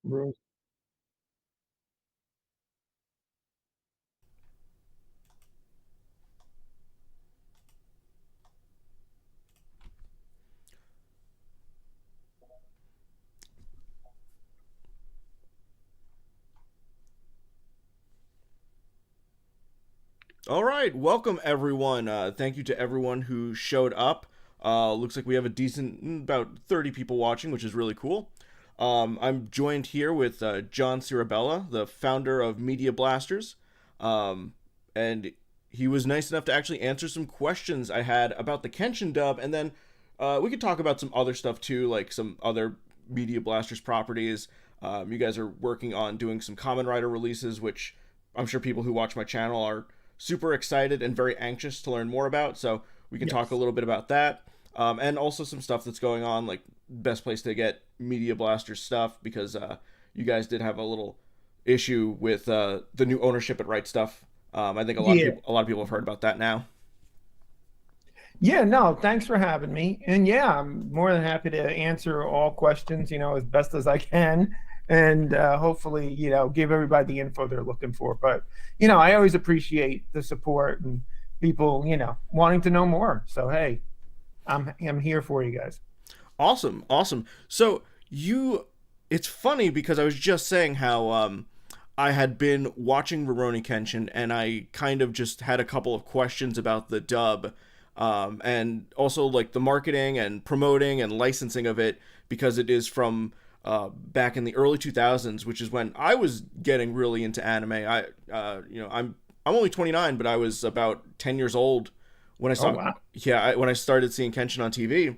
Right. All right, welcome everyone. Thank you to everyone who showed up. Looks like we have a decent, about 30 people watching, which is really cool. I'm joined here with John Cirabella, the founder of Media Blasters, and he was nice enough to actually answer some questions I had about the Kenshin dub, and then we could talk about some other stuff too, like some other Media Blasters properties. You guys are working on doing some Common Rider releases, which I'm sure people who watch my channel are super excited and very anxious to learn more about. So we can talk a Yes. little bit about that, and also some stuff that's going on, like best place to get Media Blaster stuff because you guys did have a little issue with the new ownership at Right Stuff. I think Yeah. a lot of people have heard about that now. Yeah, no, thanks for having me. And yeah, I'm more than happy to answer all questions, as best as I can and hopefully, give everybody the info they're looking for. But, I always appreciate the support and people, wanting to know more. So, hey, I'm here for you guys. Awesome, awesome. So you, it's funny because I was just saying how I had been watching Rurouni Kenshin and I kind of just had a couple of questions about the dub, and also like the marketing and promoting and licensing of it because it is from back in the early 2000s, which is when I was getting really into anime. I'm only 29, but I was about 10 years old when I Oh, saw wow. when I started seeing Kenshin on TV.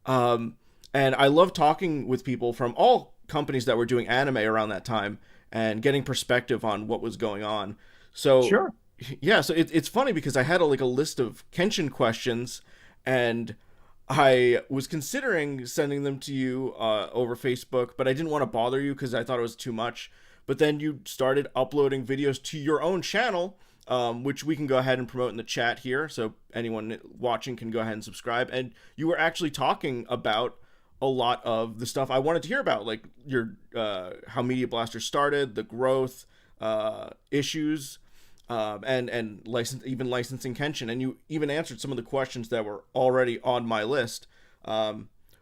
Um, and I love talking with people from all companies that were doing anime around that time and getting perspective on what was going on. So, Sure. yeah, so it's funny because I had like a list of Kenshin questions, and I was considering sending them to you over Facebook, but I didn't want to bother you because I thought it was too much. But then you started uploading videos to your own channel, which we can go ahead and promote in the chat here. So anyone watching can go ahead and subscribe. And you were actually talking about a lot of the stuff I wanted to hear about, like your how Media Blaster started, the growth, issues, and licensing Kenshin, and you even answered some of the questions that were already on my list,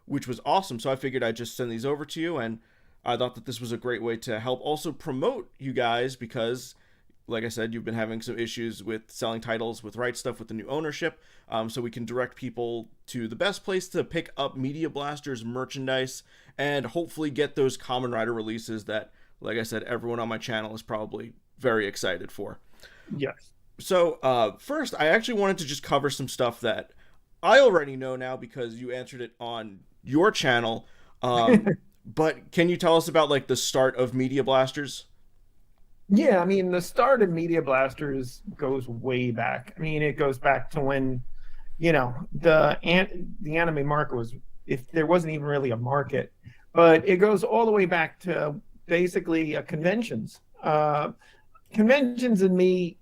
which was awesome. So I figured I'd just send these over to you, and I thought that this was a great way to help also promote you guys because, like I said, you've been having some issues with selling titles with Right Stuff with the new ownership. So we can direct people to the best place to pick up Media Blasters merchandise and hopefully get those Common Rider releases that, like I said, everyone on my channel is probably very excited for. Yes. So, first, I actually wanted to just cover some stuff that I already know now because you answered it on your channel. But can you tell us about like the start of Media Blasters? Yeah, I mean, the start of Media Blasters goes way back. I mean, it goes back to when the anime market was, if there wasn't even really a market, but it goes all the way back to basically conventions. Conventions and me,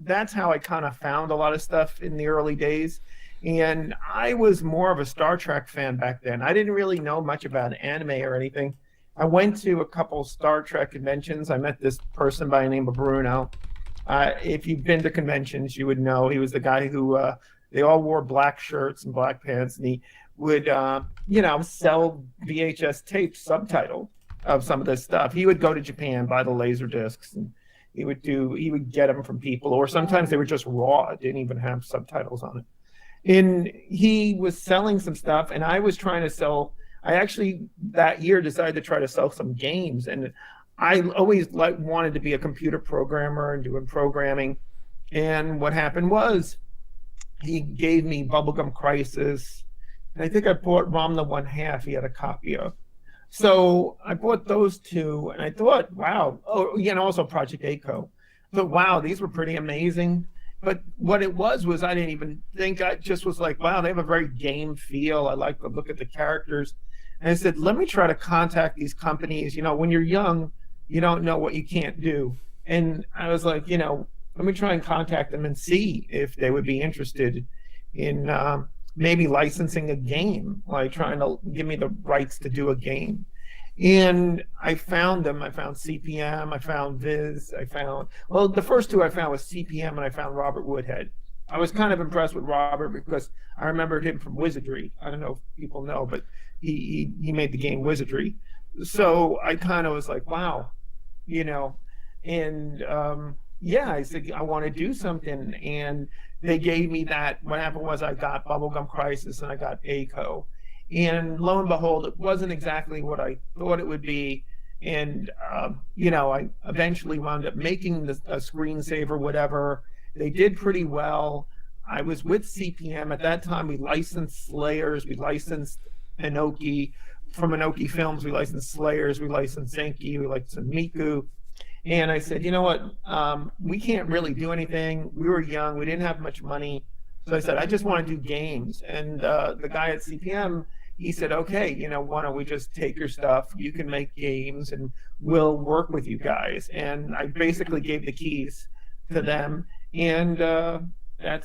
that's how I kind of found a lot of stuff in the early days. And I was more of a Star Trek fan back then. I didn't really know much about anime or anything. I went to a couple Star Trek conventions. I met this person by the name of Bruno. If you've been to conventions, you would know he was the guy who they all wore black shirts and black pants, and he would, sell VHS tapes subtitled of some of this stuff. He would go to Japan, buy the laser discs, and he would get them from people, or sometimes they were just raw, didn't even have subtitles on it. And he was selling some stuff, and I was trying to sell. I actually that year decided to try to sell some games, and I always wanted to be a computer programmer and doing programming. And what happened was he gave me Bubblegum Crisis, and I think I bought Rom the One Half. He had a copy of. So I bought those two, and I thought, wow. Oh, yeah, and also Project A-ko. I thought, wow, these were pretty amazing. But what it was I didn't even think. I just was like, wow, they have a very game feel. I like to look at the characters. And I said, let me try to contact these companies. When you're young, you don't know what you can't do. And I was like, let me try and contact them and see if they would be interested in maybe licensing a game, like trying to give me the rights to do a game. And I found them. I found CPM, I found Viz, I found, well, the first two I found was CPM and I found Robert Woodhead. I was kind of impressed with Robert because I remembered him from Wizardry. I don't know if people know, but he made the game Wizardry. So I kind of was like, wow, you know, and yeah, I said I want to do something, and they gave me that. What happened was I got Bubblegum Crisis and I got ACO, and lo and behold, it wasn't exactly what I thought it would be. And you know, I eventually wound up making a screensaver, whatever. They did pretty well. I was with CPM at that time. We licensed Slayers, we licensed Inoki from Inoki Films, we licensed Slayers, we licensed Zenki, we licensed Miku. And I said, you know what? We can't really do anything. We were young. We didn't have much money. So I said, I just want to do games. And the guy at CPM, he said, okay, you know, why don't we just take your stuff? You can make games and we'll work with you guys. And I basically gave the keys to them. And I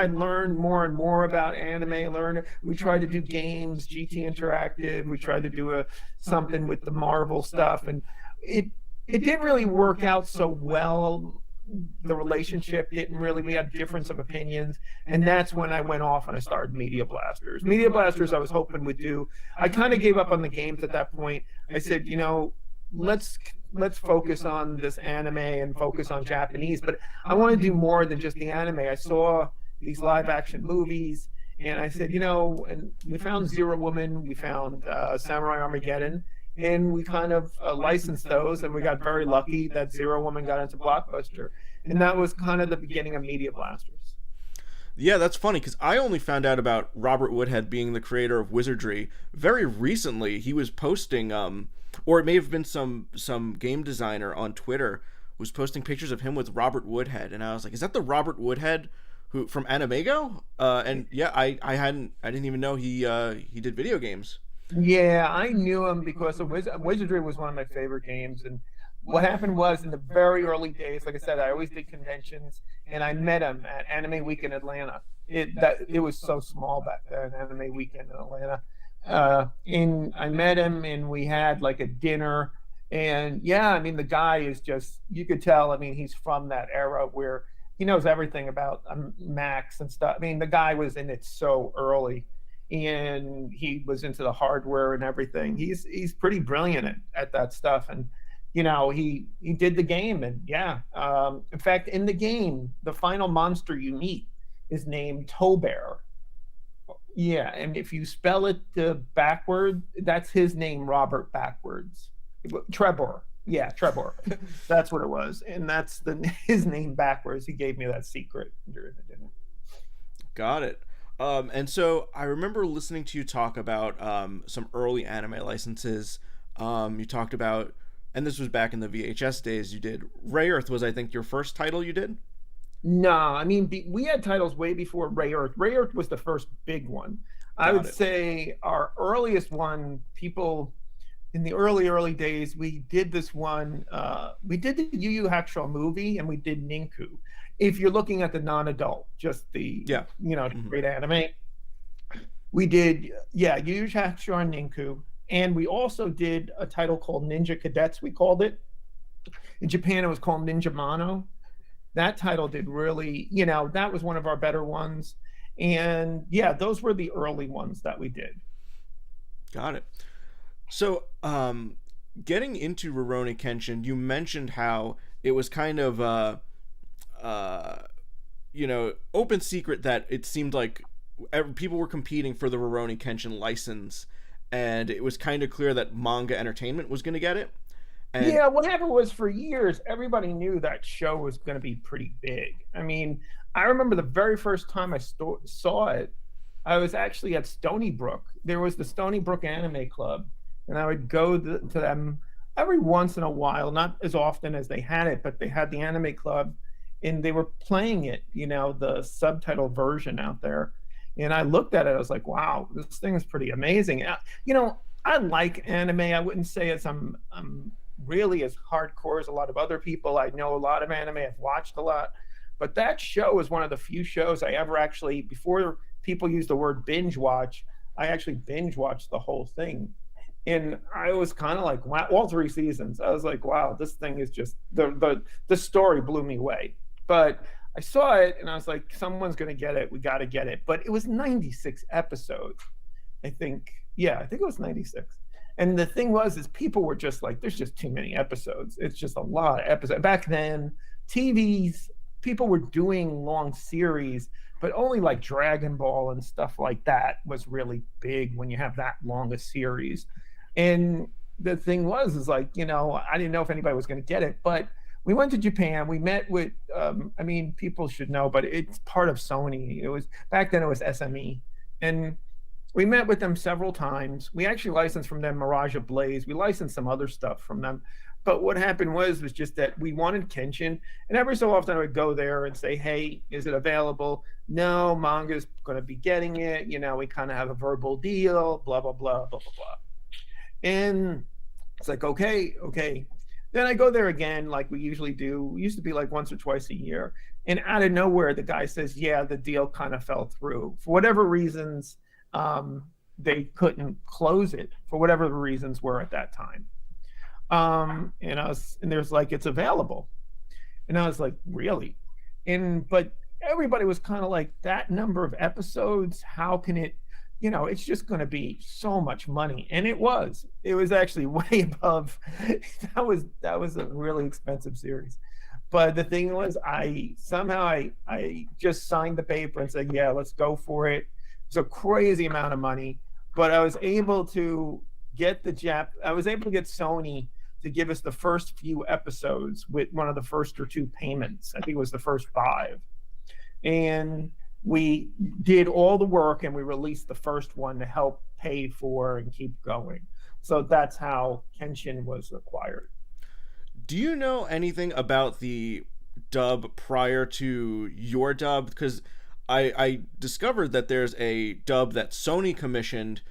learned more and more about anime. We tried to do games, GT Interactive. We tried to do something with the Marvel stuff, and it didn't really work out so well. The relationship didn't really. We had difference of opinions, and that's when I went off and I started MediaBlasters. MediaBlasters, I was hoping would do. I kind of gave up on the games at that point. I said, you know, let's focus on this anime and focus on Japanese, but I want to do more than just the anime. I saw these live action movies and I said, you know, and we found Zero Woman, we found Samurai Armageddon, and we kind of licensed those, and we got very lucky that Zero Woman got into Blockbuster, and that was kind of the beginning of MediaBlasters. Yeah, that's funny because I only found out about Robert Woodhead being the creator of Wizardry very recently. He was posting or it may have been some game designer on Twitter was posting pictures of him with Robert Woodhead, and I was like, is that the Robert Woodhead who from Animego? And yeah, I didn't even know he did video games. Yeah, I knew him because of Wizardry was one of my favorite games. And what happened was in the very early days, like I said, I always did conventions, and I met him at Anime Week in Atlanta. It was so small back then, Anime Weekend in Atlanta. And I met him and we had like a dinner, and yeah, I mean, the guy is just, you could tell, I mean, he's from that era where he knows everything about Macs and stuff. I mean, the guy was in it so early and he was into the hardware and everything. He's pretty brilliant at that stuff. And you know, he did the game, and yeah, in fact, in the game, the final monster you meet is named Tobear. Yeah, and if you spell it backward, that's his name, Robert, backwards. Trebor. Yeah, Trebor. That's what it was. And that's his name backwards. He gave me that secret during the dinner. Got it. And so I remember listening to you talk about some early anime licenses. You talked about, and this was back in the VHS days, you did Ray Earth was, I think, your first title you did? No, I mean, we had titles way before Ray Earth. Ray Earth was the first big one. I would say our earliest one, people in the early days, we did this one. We did the Yu Yu Hakusho movie, and we did Ninku. If you're looking at the non-adult, just the great anime, we did Yu Yu Hakusho and Ninku, and we also did a title called Ninja Cadets. We called it. In Japan, it was called Ninja Mono. That title did really, that was one of our better ones. And yeah, those were the early ones that we did. Got it. So, getting into Rurouni Kenshin, you mentioned how it was kind of, open secret that it seemed like people were competing for the Rurouni Kenshin license, and it was kind of clear that Manga Entertainment was going to get it. And yeah, what happened was for years, everybody knew that show was going to be pretty big. I mean, I remember the very first time I saw it, I was actually at Stony Brook. There was the Stony Brook Anime Club, and I would go to them every once in a while, not as often as they had it, but they had the Anime Club, and they were playing it, the subtitle version out there. And I looked at it, I was like, wow, this thing is pretty amazing. I like anime. I wouldn't say I'm really as hardcore as a lot of other people. I know a lot of anime, I've watched a lot, but that show is one of the few shows I ever actually, before people use the word binge watch, I actually binge watched the whole thing. And I was kind of like, wow, all 3 seasons. I was like, wow, this thing is just the story blew me away. But I saw it and I was like, someone's gonna get it. We got to get it. But it was 96 episodes, I think. Yeah, I think it was 96. And the thing was, is people were just like, there's just too many episodes. It's just a lot of episodes. Back then, TVs, people were doing long series, but only like Dragon Ball and stuff like that was really big when you have that long a series. And the thing was, is like, I didn't know if anybody was going to get it, but we went to Japan. We met with, I mean, people should know, but it's part of Sony. It was back then, it was SME. And we met with them several times. We actually licensed from them Mirage of Blaze. We licensed some other stuff from them. But what happened was just that we wanted Kenshin. And every so often I would go there and say, hey, is it available? No, manga's going to be getting it. We kind of have a verbal deal, blah, blah, blah, blah, blah, blah. And it's like, okay, okay. Then I go there again, like we usually do. We used to be like once or twice a year. And out of nowhere, the guy says, yeah, the deal kind of fell through. For whatever reasons, they couldn't close it for whatever the reasons were at that time. And there's like, it's available. And I was like, really? But everybody was kind of like, that number of episodes, how can it, it's just going to be so much money. And it was actually way above. That was a really expensive series. But the thing was, I just signed the paper and said, yeah, let's go for it. It's a crazy amount of money, but I was able to get Sony to give us the first few episodes with one of the first or two payments. I think it was the first 5. And we did all the work and we released the first one to help pay for and keep going. So that's how Kenshin was acquired. Do you know anything about the dub prior to your dub? Because I discovered that there's a dub that Sony commissioned,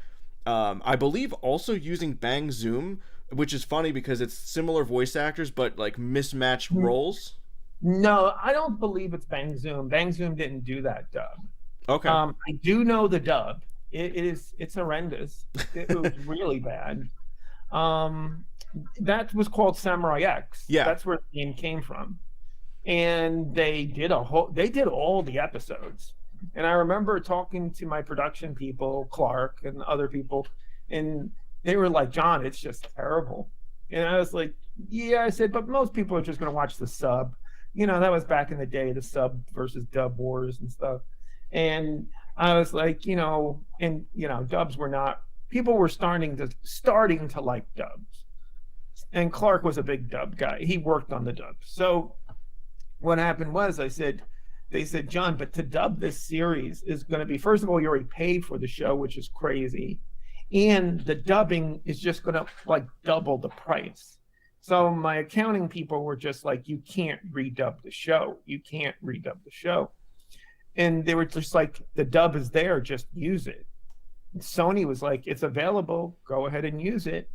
I believe also using Bang Zoom, which is funny because it's similar voice actors but like mismatched roles. No, I don't believe it's Bang Zoom. Bang Zoom didn't do that dub. Okay. I do know the dub. It's horrendous. It was really bad. That was called Samurai X. Yeah. That's where the name came from. And they did all the episodes. And I remember talking to my production people, Clark and other people, and they were like, John, it's just terrible. And I was like, yeah, I said, but most people are just going to watch the sub. That was back in the day, the sub versus dub wars and stuff. And I was like, dubs were not, people were starting to like dubs. And Clark was a big dub guy. He worked on the dubs. So what happened was they said, John, but to dub this series is going to be, first of all, you already paid for the show, which is crazy. And the dubbing is just going to like double the price. So my accounting people were just like, you can't redub the show. You can't redub the show. And they were just like, the dub is there, just use it. And Sony was like, it's available, go ahead and use it.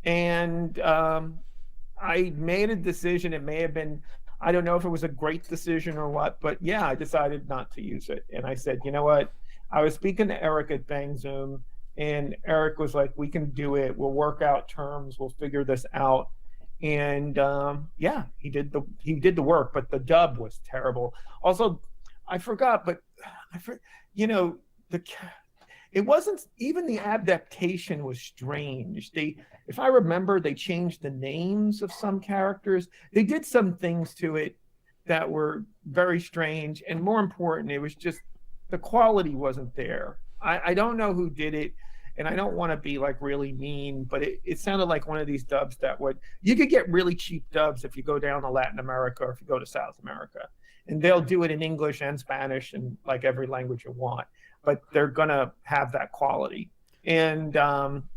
And I made a decision. It may have been, I don't know if it was a great decision or what, but yeah, I decided not to use it. And I said, you know what? I was speaking to Eric at Bang Zoom, and Eric was like, we can do it. We'll work out terms. We'll figure this out. And yeah, he did the work, but the dub was terrible. Also, I forgot, but it wasn't even, the adaptation was strange. If I remember, they changed the names of some characters. They did some things to it that were very strange, and more important, it was just the quality wasn't there. I don't know who did it, and I don't want to be like really mean, but it sounded like one of these dubs you could get really cheap dubs if you go down to Latin America or if you go to South America, and they'll do it in English and Spanish and like every language you want, but they're gonna have that quality. And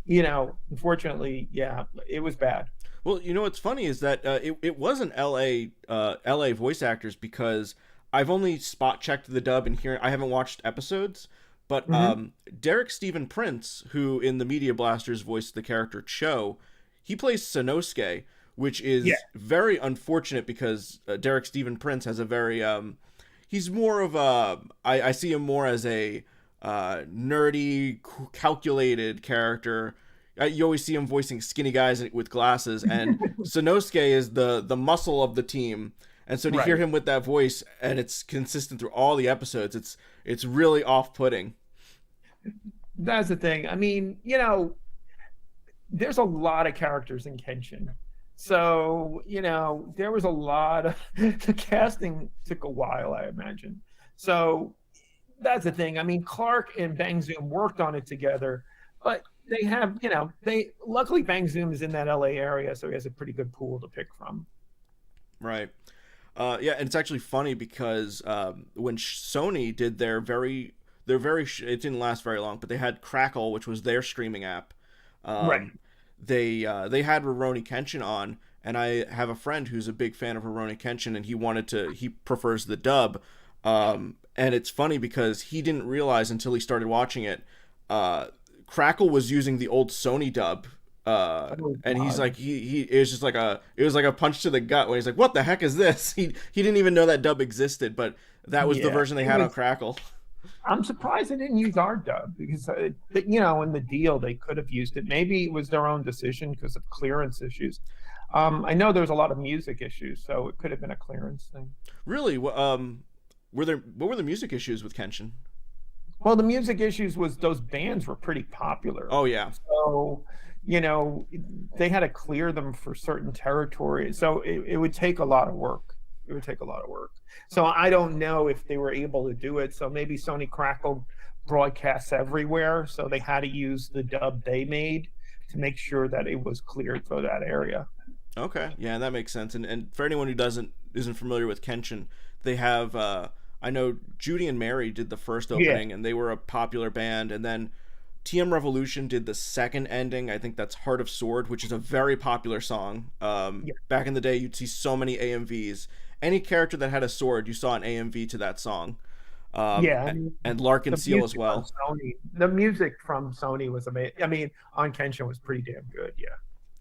unfortunately, yeah, it was bad. Well, what's funny is that it wasn't LA voice actors, because I've only spot checked the dub and here I haven't watched episodes. But Derek Stephen Prince, who in the MediaBlasters voiced the character Cho, he plays Sanosuke, which is very unfortunate because Derek Stephen Prince has a very he's more of a I see him more as a nerdy, calculated character. you always see him voicing skinny guys with glasses, and Sonosuke is the muscle of the team. And so to hear Right. him with that voice, and it's consistent through all the episodes, it's really off-putting. That's the thing. I mean, there's a lot of characters in Kenshin. So, there was a lot of the casting took a while, I imagine. So that's the thing. I mean, Clark and Bang Zoom worked on it together, but they have, they luckily Bang Zoom is in that LA area, so he has a pretty good pool to pick from. Right. Yeah, and it's actually funny because when Sony did it didn't last very long, but they had Crackle, which was their streaming app. Right. They had Rurouni Kenshin on, and I have a friend who's a big fan of Rurouni Kenshin, and he prefers the dub. And it's funny because he didn't realize until he started watching it, Crackle was using the old Sony dub. And he's like, it was just like it was like a punch to the gut when he's like, what the heck is this? He didn't even know that dub existed, but that was the version they had on Crackle. I'm surprised they didn't use our dub because, in the deal they could have used it. Maybe it was their own decision because of clearance issues. I know there was a lot of music issues, so it could have been a clearance thing. Really? What were the music issues with Kenshin? Well, the music issues was those bands were pretty popular. Oh yeah. So, they had to clear them for certain territories. So it would take a lot of work. It would take a lot of work. So I don't know if they were able to do it. So maybe Sony Crackle broadcasts everywhere. So they had to use the dub they made to make sure that it was cleared for that area. Okay. Yeah, that makes sense. And for anyone who isn't familiar with Kenshin, they have I know Judy and Mary did the first opening, and they were a popular band, and then TM Revolution did the second ending. I think that's Heart of Sword, which is a very popular song. Back in the day, you'd see so many AMVs. Any character that had a sword, you saw an AMV to that song. And Larkin Seal as well. The music from Sony was amazing. I mean, on Kenshin was pretty damn good. Yeah,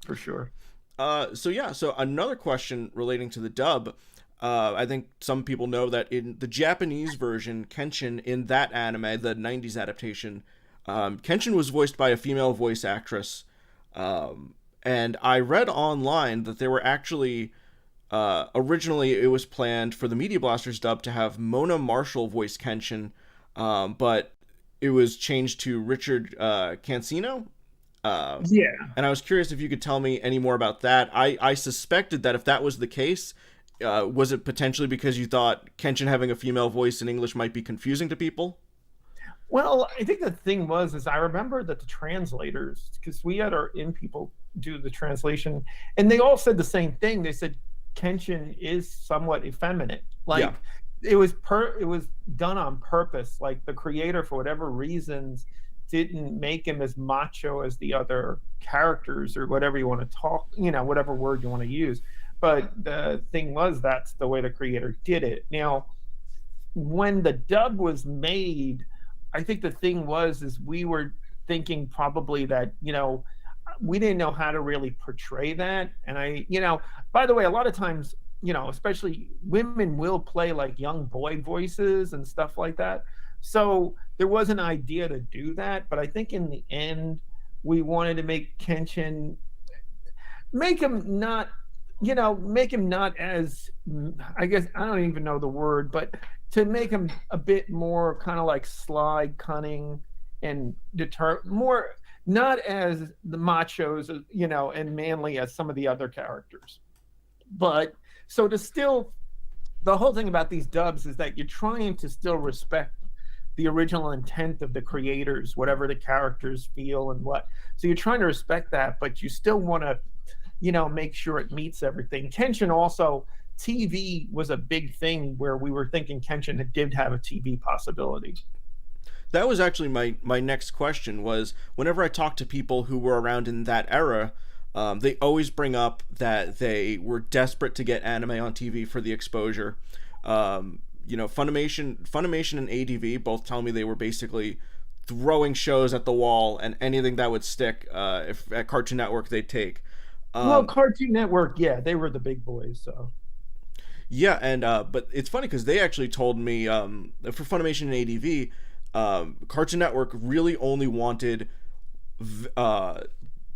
for sure. So another question relating to the dub. I think some people know that in the Japanese version, Kenshin, in that anime, the 90s adaptation, Kenshin was voiced by a female voice actress. And I read online that there were actually... originally, it was planned for the MediaBlasters dub to have Mona Marshall voice Kenshin, but it was changed to Richard Cancino. And I was curious if you could tell me any more about that. I suspected that if that was the case, was it potentially because you thought Kenshin having a female voice in English might be confusing to people? Well, I think the thing is I remember that the translators, because we had our in people do the translation, and they all said the same thing. They said Kenshin is somewhat effeminate. Like it was done on purpose. Like the creator, for whatever reasons, didn't make him as macho as the other characters, or whatever you want to talk, whatever word you want to use. But the thing was, that's the way the creator did it. Now, when the dub was made, I think the thing is we were thinking probably that, we didn't know how to really portray that. And by the way, a lot of times, especially women will play like young boy voices and stuff like that. So there was an idea to do that. But I think in the end, we wanted to make Kenshin, make him not as, I guess, I don't even know the word, but to make him a bit more kind of like sly, cunning, and more, not as the machos, and manly as some of the other characters. But so the whole thing about these dubs is that you're trying to still respect the original intent of the creators, whatever the characters feel and what. So you're trying to respect that, but you still want to, make sure it meets everything. Kenshin also, TV was a big thing where we were thinking Kenshin did have a TV possibility. That was actually my next question. Was whenever I talk to people who were around in that era, they always bring up that they were desperate to get anime on TV for the exposure. Funimation and ADV both tell me they were basically throwing shows at the wall, and anything that would stick, if at Cartoon Network they'd take. Well, Cartoon Network, they were the big boys, so. Yeah, and but it's funny because they actually told me, for Funimation and ADV, Cartoon Network really only wanted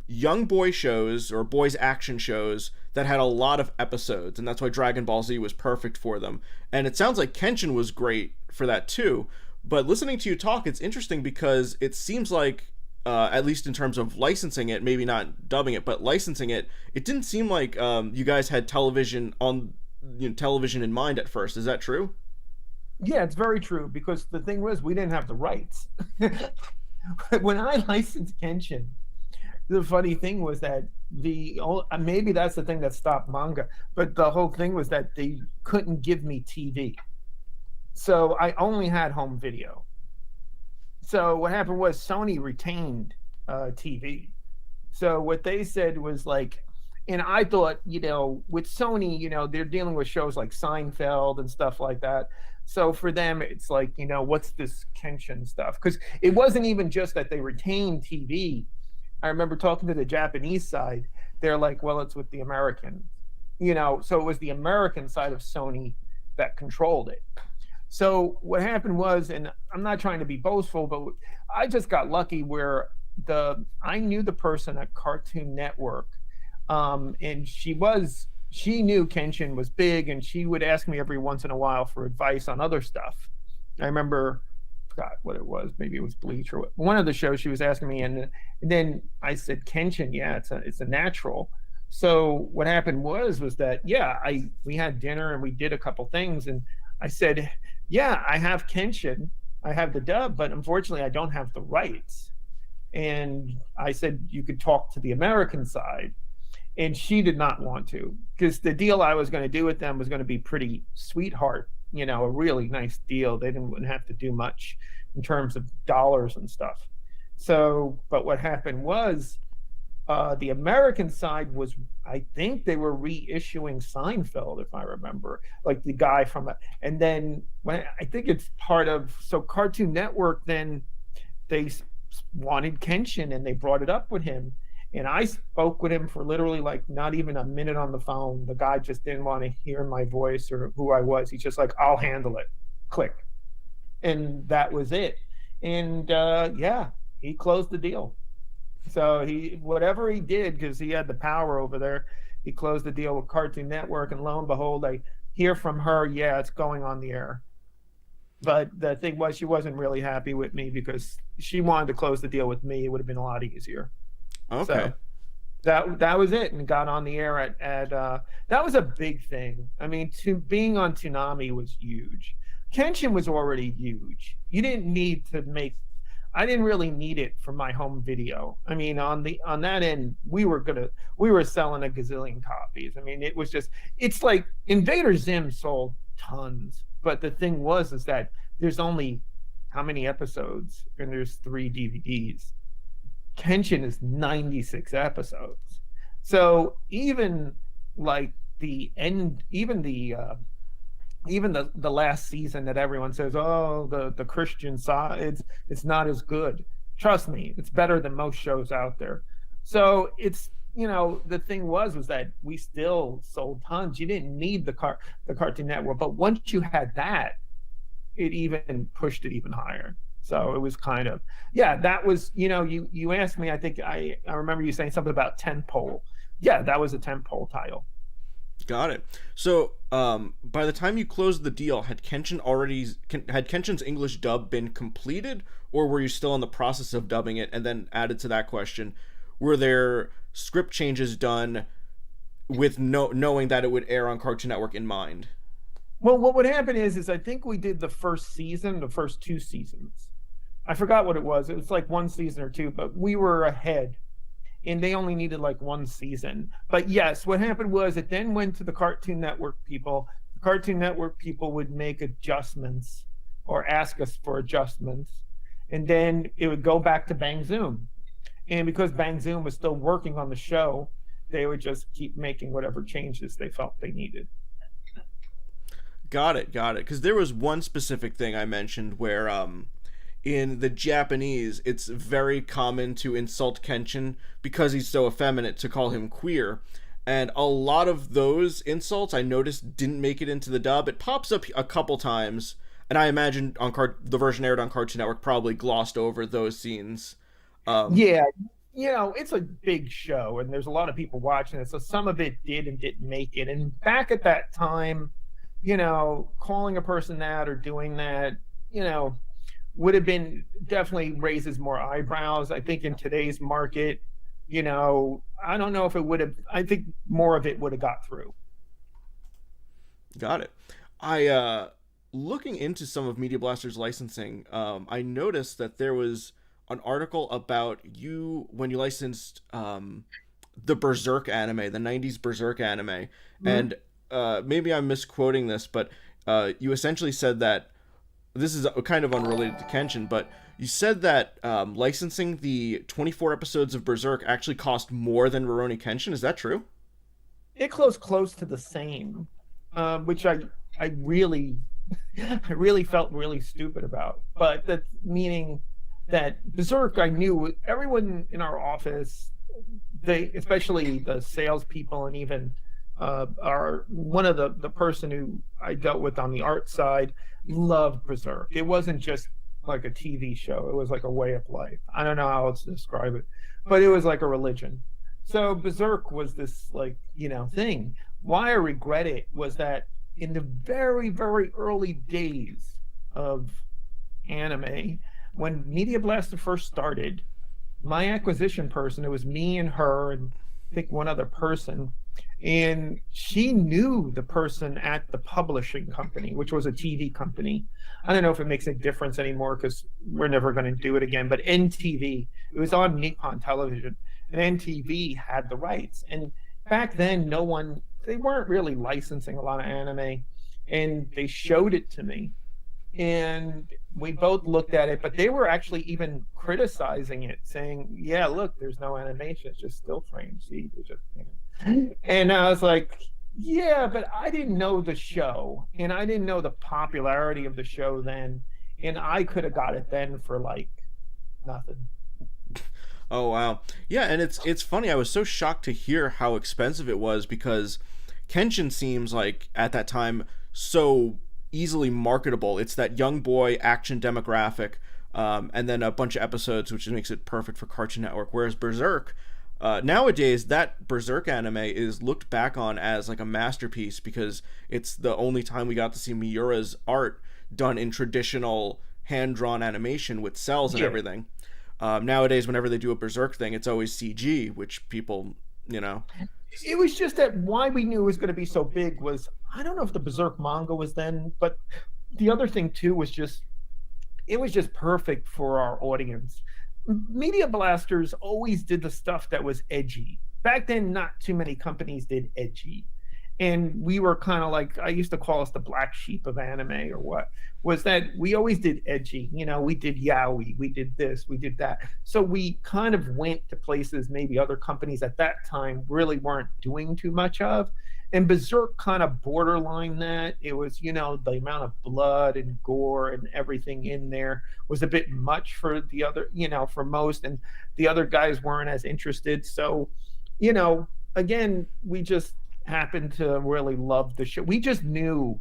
young boy shows or boys action shows that had a lot of episodes, and that's why Dragon Ball Z was perfect for them. And it sounds like Kenshin was great for that too. But listening to you talk, it's interesting because it seems like, at least in terms of licensing it, maybe not dubbing it, but licensing it, it didn't seem like you guys had television in mind at first. Is that true? Yeah, it's very true because the thing was we didn't have the rights. When I licensed Kenshin, the funny thing was that maybe that's the thing that stopped manga, but the whole thing was that they couldn't give me TV. So I only had home video. So what happened was Sony retained TV. So what they said was like, and I thought, with Sony, they're dealing with shows like Seinfeld and stuff like that. So for them, it's like, what's this Kenshin stuff? Because it wasn't even just that they retained TV. I remember talking to the Japanese side. They're like, well, it's with the American, so it was the American side of Sony that controlled it. So what happened was, and I'm not trying to be boastful, but I just got lucky where I knew the person at Cartoon Network, and she knew Kenshin was big, and she would ask me every once in a while for advice on other stuff. I remember, forgot what it was, maybe it was Bleach or one of the shows she was asking me, and then I said Kenshin, yeah, it's a natural. So what happened was that we had dinner and we did a couple things, and I said, yeah, I have Kenshin, I have the dub, but unfortunately I don't have the rights. And I said you could talk to the American side. And she did not want to, because the deal I was going to do with them was going to be pretty sweetheart, a really nice deal. They wouldn't have to do much in terms of dollars and stuff. So, but what happened was the American side was, I think they were reissuing Seinfeld, if I remember, like the guy from it. And then I think it's part of, so Cartoon Network, then they wanted Kenshin and they brought it up with him. And I spoke with him for literally like not even a minute on the phone. The guy just didn't want to hear my voice or who I was. He's just like, I'll handle it. Click. And that was it. And he closed the deal. So whatever he did, because he had the power over there, he closed the deal with Cartoon Network. And lo and behold, I hear from her, yeah, it's going on the air. But the thing was, she wasn't really happy with me because she wanted to close the deal with me. It would have been a lot easier. Okay. So that was it, and got on the air at that was a big thing. I mean, being on Toonami was huge. Kenshin was already huge. You didn't need to I didn't really need it for my home video. I mean, on that end, we were selling a gazillion copies. I mean, it's like Invader Zim sold tons, but the thing is that there's only how many episodes, and there's 3 DVDs. Kenshin is 96 episodes. So even like the end, even the last season that everyone says, oh, the Christian side, it's not as good. Trust me, it's better than most shows out there. So it's, the thing was that we still sold tons. You didn't need the Cartoon Network, but once you had that, it even pushed it even higher. So it was kind of, that was, you asked me, I think I remember you saying something about tentpole. Yeah, that was a tentpole title. Got it. So by the time you closed the deal, had Kenshin's English dub been completed, or were you still in the process of dubbing it? And then added to that question, were there script changes done with knowing that it would air on Cartoon Network in mind? Well, what would happen is I think we did the first 2 seasons. I forgot what it was. It was like 1 season or 2, but we were ahead, and they only needed like 1 season. But yes, what happened was it then went to the Cartoon Network people. The Cartoon Network people would make adjustments or ask us for adjustments, and then it would go back to Bang Zoom. And because Bang Zoom was still working on the show, they would just keep making whatever changes they felt they needed. Got it. Because there was one specific thing I mentioned where in the Japanese, it's very common to insult Kenshin because he's so effeminate, to call him queer. And a lot of those insults I noticed didn't make it into the dub. It pops up a couple times, and I imagine the version aired on Cartoon Network probably glossed over those scenes. Yeah, it's a big show and there's a lot of people watching it. So some of it did and didn't make it. And back at that time, calling a person that or doing that, would have been definitely raises more eyebrows. I think in today's market, I don't know if it would have, I think more of it would have got through. Got it. I looking into some of Media Blaster's licensing, I noticed that there was an article about you when you licensed the Berserk anime, the '90s Berserk anime, and maybe I'm misquoting this, but you essentially said that this is kind of unrelated to Kenshin, but you said that licensing the 24 episodes of Berserk actually cost more than Rurouni Kenshin. Is that true? It close to the same, which I really I really felt really stupid about. But that's meaning that Berserk, I knew everyone in our office, they, especially the salespeople and even our one of the person who I dealt with on the art side loved Berserk. It wasn't just like a TV show. It was like a way of life. I don't know how else to describe it, but it was like a religion. So Berserk was this like, thing. Why I regret it was that in the very, very early days of anime, when Media Blaster first started, my acquisition person, it was me and her and I think one other person, and she knew the person at the publishing company, which was a TV company. I don't know if it makes a difference anymore because we're never going to do it again, but NTV, it was on Nippon Television, and NTV had the rights. And back then, they weren't really licensing a lot of anime, and they showed it to me. And we both looked at it, but they were actually even criticizing it, saying, yeah, look, there's no animation, it's just still frames. See, they're just, And I was like, yeah, but I didn't know the show, and I didn't know the popularity of the show then, and I could have got it then for like nothing. Oh wow. Yeah, and it's funny. I was so shocked to hear how expensive it was because Kenshin seems like at that time so easily marketable. It's that young boy action demographic, and then a bunch of episodes, which makes it perfect for Cartoon Network. Whereas Berserk, nowadays, that Berserk anime is looked back on as like a masterpiece because it's the only time we got to see Miura's art done in traditional hand-drawn animation with cells and everything. Nowadays, whenever they do a Berserk thing, it's always CG, which people, It was just that why we knew it was going to be so big was, I don't know if the Berserk manga was then, but the other thing too was just, it was just perfect for our audience. Media Blasters always did the stuff that was edgy. Back then, not too many companies did edgy. And we were kind of like, I used to call us the black sheep of anime or what, was that we always did edgy. We did yaoi, we did this, we did that. So we kind of went to places maybe other companies at that time really weren't doing too much of. And Berserk kind of borderline that. It was, the amount of blood and gore and everything in there was a bit much for the other, for most. And the other guys weren't as interested. So, again, we just happened to really love the show. We just knew,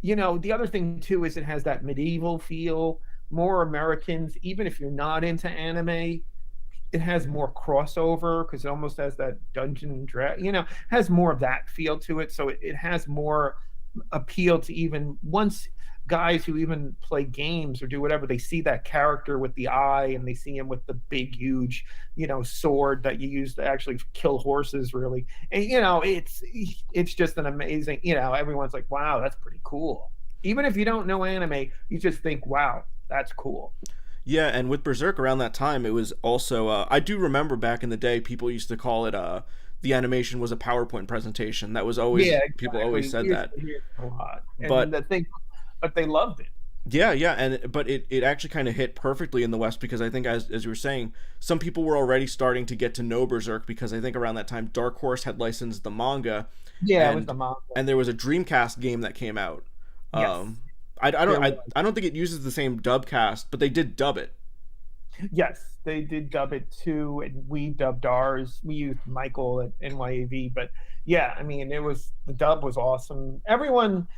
the other thing too is it has that medieval feel, more Americans, even if you're not into anime, it has more crossover because it almost has that dungeon and drag, has more of that feel to it. So it has more appeal to even once guys who even play games or do whatever, they see that character with the eye and they see him with the big, huge, sword that you use to actually kill horses, really. And, it's just an amazing, everyone's like, wow, that's pretty cool. Even if you don't know anime, you just think, wow, that's cool. Yeah, and with Berserk around that time, it was also, I do remember back in the day, people used to call it, the animation was a PowerPoint presentation. That was always, people always said that. A lot. But they loved it. Yeah, but it actually kind of hit perfectly in the West because I think, as you were saying, some people were already starting to get to know Berserk because I think around that time, Dark Horse had licensed the manga. Yeah, it was the manga. And there was a Dreamcast game that came out. Yes. I don't think it uses the same dub cast, but they did dub it. Yes, they did dub it too, and we dubbed ours. We used Michael at NYAV, but yeah, I mean, the dub was awesome. Everyone,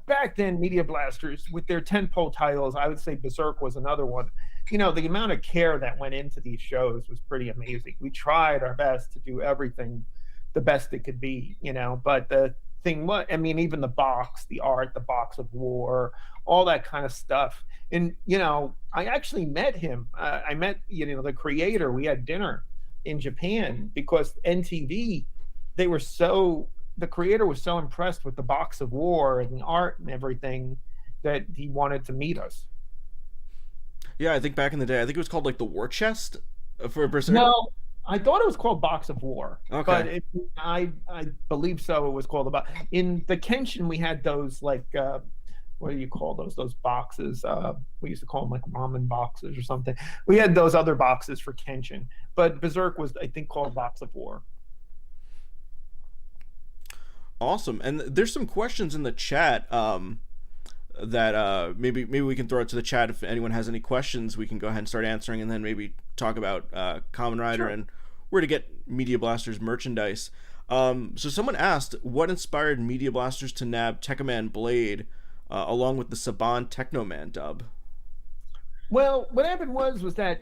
back then, Media Blasters with their tentpole titles, I would say Berserk was another one. the amount of care that went into these shows was pretty amazing. We tried our best to do everything the best it could be, but the thing was, I mean, even the box, the art, the box of war, all that kind of stuff. And, I actually met him. I met, the creator. We had dinner in Japan because NTV, the creator was so impressed with the box of war and the art and everything that he wanted to meet us. Yeah, I think back in the day, I think it was called like the War Chest for Berserk. No, I thought it was called Box of War, but Okay. I believe so. It was called about in the Kenshin. We had those like what do you call those? Those boxes. We used to call them like ramen boxes or something. We had those other boxes for Kenshin, but Berserk was I think called Box of War. Awesome. And there's some questions in the chat that maybe we can throw it to the chat. If anyone has any questions, we can go ahead and start answering, and then maybe talk about Kamen Rider Sure. and where to get Media Blasters merchandise. So someone asked, what inspired Media Blasters to nab Tekkaman Blade along with the Saban Technoman dub? Well, what happened was that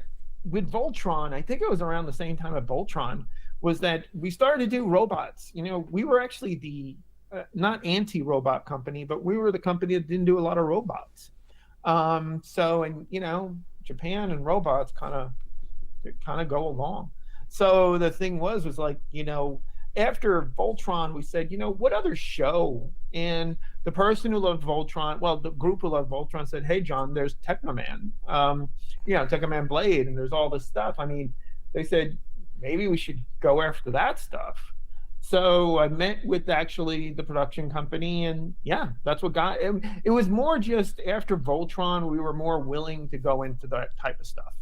with Voltron, I think it was around the same time at Voltron, was that we started to do robots. We were actually the not anti-robot company, but we were the company that didn't do a lot of robots. So, and Japan and robots kind of go along. So the thing was like, after Voltron, we said, what other show? And the person who loved Voltron, well, the group who loved Voltron said, hey, John, there's Technoman, Technoman Blade, and there's all this stuff. I mean, they said, maybe we should go after that stuff. So I met with actually the production company, and yeah, that's what got it. It was more just after Voltron, we were more willing to go into that type of stuff.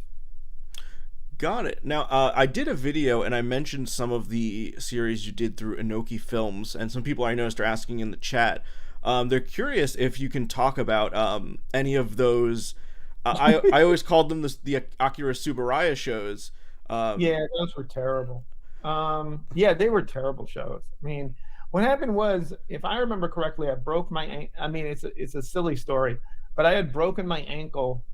Got it. Now, I did a video and I mentioned some of the series you did through Inoki Films, and some people I noticed are asking in the chat. They're curious if you can talk about any of those. I always called them the Akira Tsuburaya shows. Yeah, those were terrible. Yeah, they were terrible shows. I mean, what happened was, if I remember correctly, I broke my. I mean, it's a silly story, but I had broken my ankle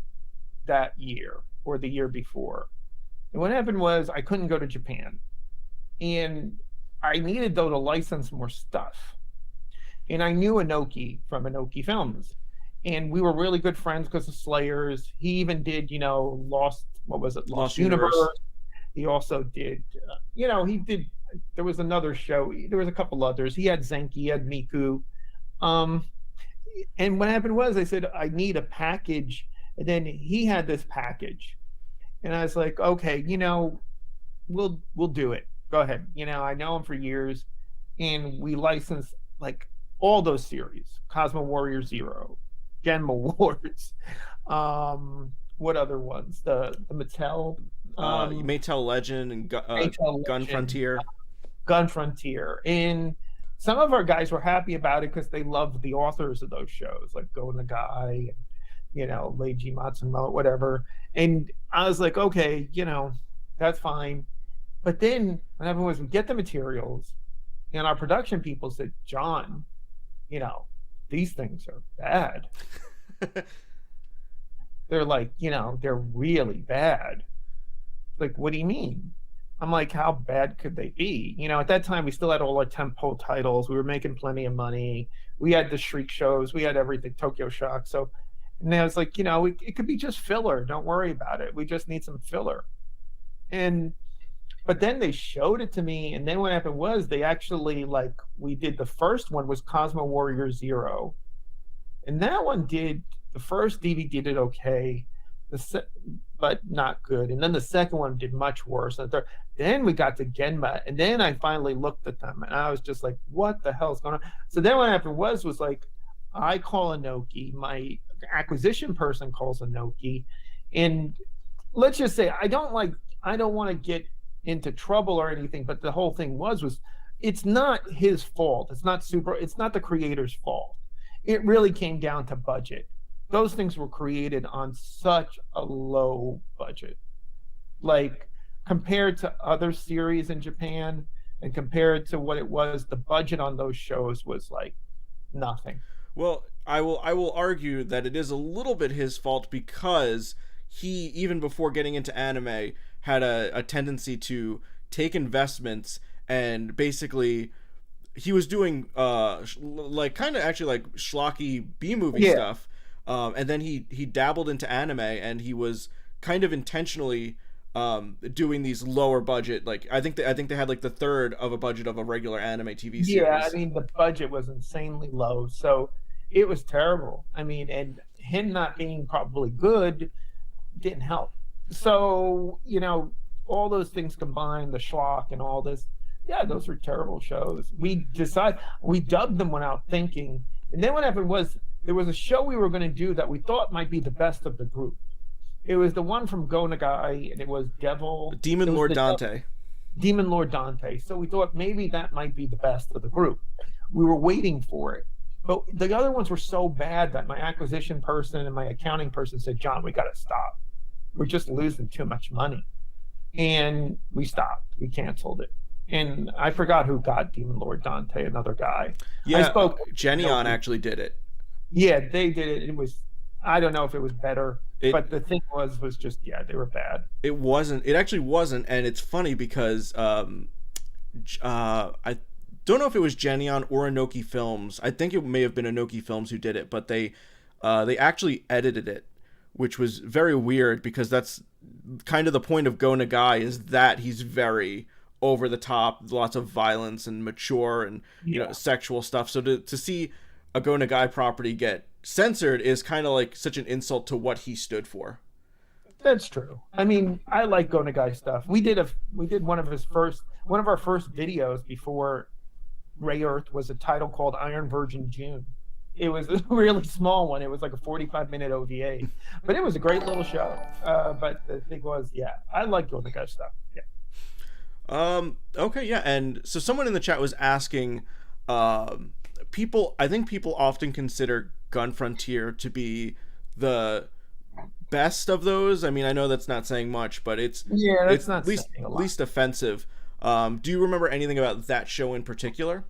that year or the year before. And what happened was I couldn't go to Japan, and I needed though to license more stuff. And I knew Inoki from Inoki Films, and we were really good friends because of Slayers. He even did, Lost. What was it? Lost Universe. He also did, he did. There was another show. There was a couple others. He had Zenki. He had Miku. And what happened was I said I need a package, and then he had this package. And I was like, okay, we'll do it. Go ahead. I know him for years, and we licensed like all those series: Cosmo Warrior Zero, Genma Wars. What other ones? The Mattel. Maytel Legend and Maytel Gun Legend, Frontier. Gun Frontier, and some of our guys were happy about it because they loved the authors of those shows, like Go Nagai, Leiji Matsumoto, whatever. And I was like, okay, that's fine. But then what happened was we get the materials, and our production people said, John, these things are bad. They're like, they're really bad. Like, what do you mean? I'm like, how bad could they be? At that time, we still had all our tempo titles. We were making plenty of money. We had the Shriek shows. We had everything, Tokyo Shock. So, and I was like, it could be just filler. Don't worry about it. We just need some filler. But then they showed it to me. And then what happened was they actually, we did the first one was Cosmo Warrior Zero. And that one the first DVD did okay. But not good. And then the second one did much worse. And then we got to Genma, and then I finally looked at them, and I was just like, what the hell is going on? So then what happened was like, I call Inoki, my acquisition person calls Inoki, and let's just say I don't want to get into trouble or anything, but the whole thing was it's not his fault. It's not the creator's fault. It really came down to budget. Those things were created on such a low budget. Like, compared to other series in Japan and compared to what it was, the budget on those shows was like nothing. Well, I will argue that it is a little bit his fault because he, even before getting into anime, had a tendency to take investments and basically he was doing like kind of actually like schlocky B movie Yeah. stuff, and then he dabbled into anime, and he was kind of intentionally doing these lower budget, like I think they had like the third of a budget of a regular anime TV Yeah, I series. mean the budget was insanely low, so it was terrible. I mean, and him not being probably good didn't help. So, all those things combined, the schlock and all this, yeah, those were terrible shows. We dubbed them without thinking. And then what happened was there was a show we were going to do that we thought might be the best of the group. It was the one from Go Nagai, and it was Demon Lord the Dante. Demon Lord Dante. So we thought maybe that might be the best of the group. We were waiting for it. But the other ones were so bad that my acquisition person and my accounting person said, John, we got to stop. We're just losing too much money. And we stopped. We canceled it. And I forgot who got Demon Lord Dante, another guy. I Yeah, spoke. Genion actually did it. Yeah, they did it. It was, I don't know if it was better, It but the thing was just, yeah, they were bad. it wasn't. It actually wasn't, and it's funny because I don't know if it was Genion or Inoki Films. I think it may have been Inoki Films who did it, but they actually edited it, which was very weird because that's kind of the point of Go Nagai, is that he's very over the top, lots of violence and mature and Yeah. sexual stuff. So to see a Go Nagai property get censored is kind of like such an insult to what he stood for. That's true. I mean, I like Go Nagai stuff. We did one of our first videos before Ray Earth was a title called Iron Virgin June. It was a really small one. It was like a 45-minute OVA, but it was a great little show. But the thing was, yeah, I like Go Nagai stuff. Yeah. Okay, yeah, and so someone in the chat was asking, people. I think people often consider Gun Frontier to be the best of those. I mean, I know that's not saying much, but Yeah, that's it's not least saying a lot. least offensive. Do you remember anything about that show in particular?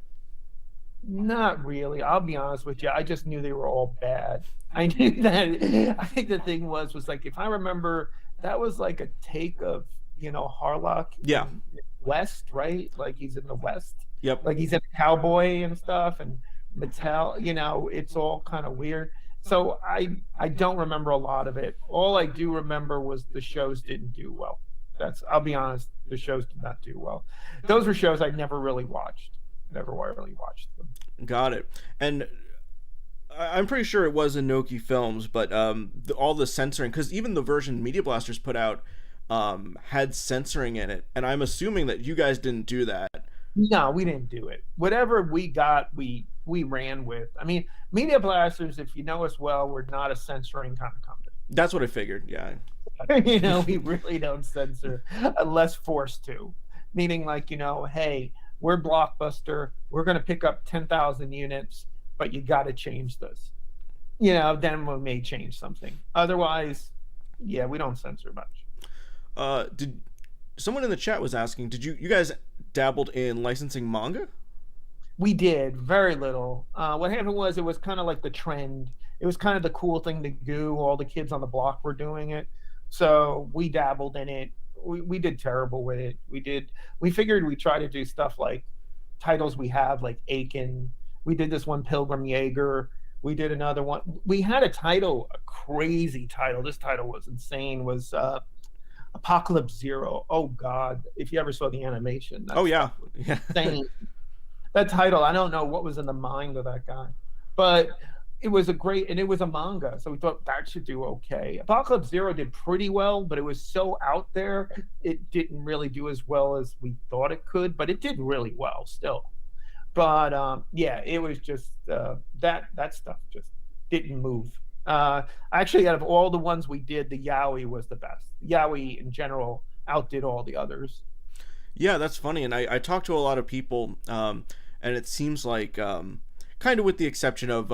Not really. I'll be honest with you. I just knew they were all bad. I knew that. I think the thing was like, if I remember, that was like a take of Harlock Yeah. in West, right? Like he's in the West, Yep. like he's a cowboy and stuff, and Mattel. It's all kind of weird. So I don't remember a lot of it. All I do remember was the shows didn't do well. I'll be honest. The shows did not do well. Those were shows I never really watched. Never really watched them. Got it. And I'm pretty sure it was Inoki Films, but all the censoring, because even the version Media Blasters put out had censoring in it, and I'm assuming that you guys didn't do that. No, we didn't do it. Whatever we got, we ran with. I mean, Media Blasters, if you know us well, we're not a censoring kind of company. That's what I figured. Yeah. We really don't censor unless forced to. Meaning, like, hey, we're Blockbuster. We're going to pick up 10,000 units, but you got to change this. Then we may change something. Otherwise, yeah, we don't censor much. Did someone in the chat was asking? Did you guys dabbled in licensing manga? We did very little. What happened was it was kind of like the trend. It was kind of the cool thing to do. All the kids on the block were doing it, so we dabbled in it. We did terrible with it. We figured we'd try to do stuff like titles we have, like Aiken. We did this one, Pilgrim Jaeger. We did another one. We had a crazy title. This title was insane. Was Apocalypse Zero. Oh God! If you ever saw the animation. Oh yeah, yeah. Insane. That title, I don't know what was in the mind of that guy, but it was and it was a manga, so we thought that should do okay. Apocalypse Zero did pretty well, but it was so out there, it didn't really do as well as we thought it could, but it did really well still. But yeah, it was just that stuff just didn't move. Actually, out of all the ones we did, the Yaoi was the best. Yaoi in general outdid all the others. Yeah, that's funny. And I talked to a lot of people, and it seems like, kind of with the exception of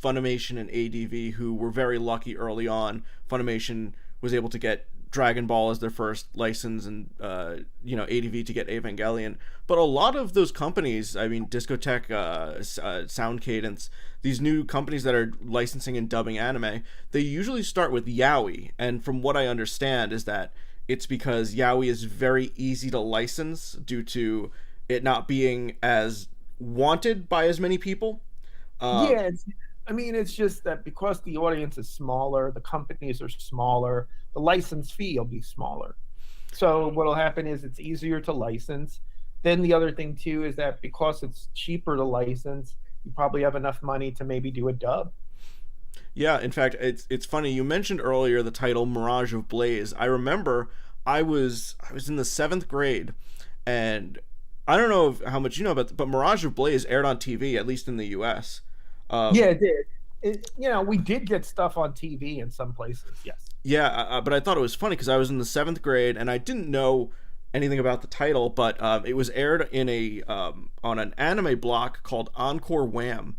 Funimation and ADV, who were very lucky early on, Funimation was able to get Dragon Ball as their first license, and ADV to get Evangelion. But a lot of those companies, I mean, Discotech, Sound Cadence, these new companies that are licensing and dubbing anime, they usually start with yaoi. And from what I understand is that it's because yaoi is very easy to license due to it not being as wanted by as many people. Uh, Yeah, I mean, it's just that because the audience is smaller, the companies are smaller, the license fee will be smaller. So what'll happen is it's easier to license. Then the other thing too is that because it's cheaper to license, you probably have enough money to maybe do a dub. Yeah, in fact, it's funny. You mentioned earlier the title Mirage of Blaze. I remember I was in the seventh grade, and I don't know how much you know about, but Mirage of Blaze aired on TV, at least in the U.S. Yeah, Um, it did. We did get stuff on TV in some places. Yes. yeah, but I thought it was funny because I was in the seventh grade and I didn't know anything about the title, but it was aired in a on an anime block called Encore Wham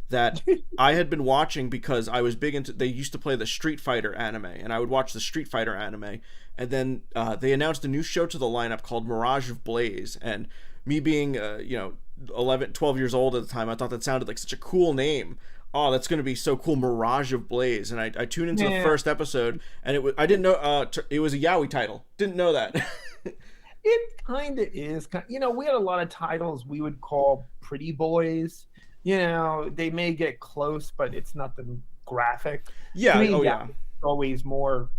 that I had been watching because I was big into. They used to play the Street Fighter anime, and I would watch the Street Fighter anime. And then they announced a new show to the lineup called Mirage of Blaze, and me being 11, 12 years old at the time, I thought that sounded like such a cool name. Oh, that's going to be so cool, Mirage of Blaze. And I tuned into the Yeah. first episode, and I didn't know it was a yaoi title. Didn't know that. It kind of is. We had a lot of titles we would call pretty boys. They may get close, but it's nothing graphic. Yeah. To me, Oh yeah, yeah. it's always more,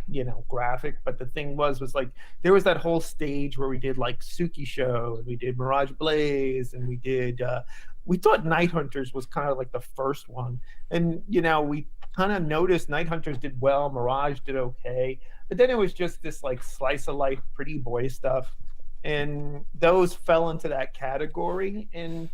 graphic. But the thing was like there was that whole stage where we did like Suki Show and we did Mirage Blaze and we thought Night Hunters was kind of like the first one. And, we kind of noticed Night Hunters did well, Mirage did okay. But then it was just this like slice of life pretty boy stuff. And those fell into that category. And,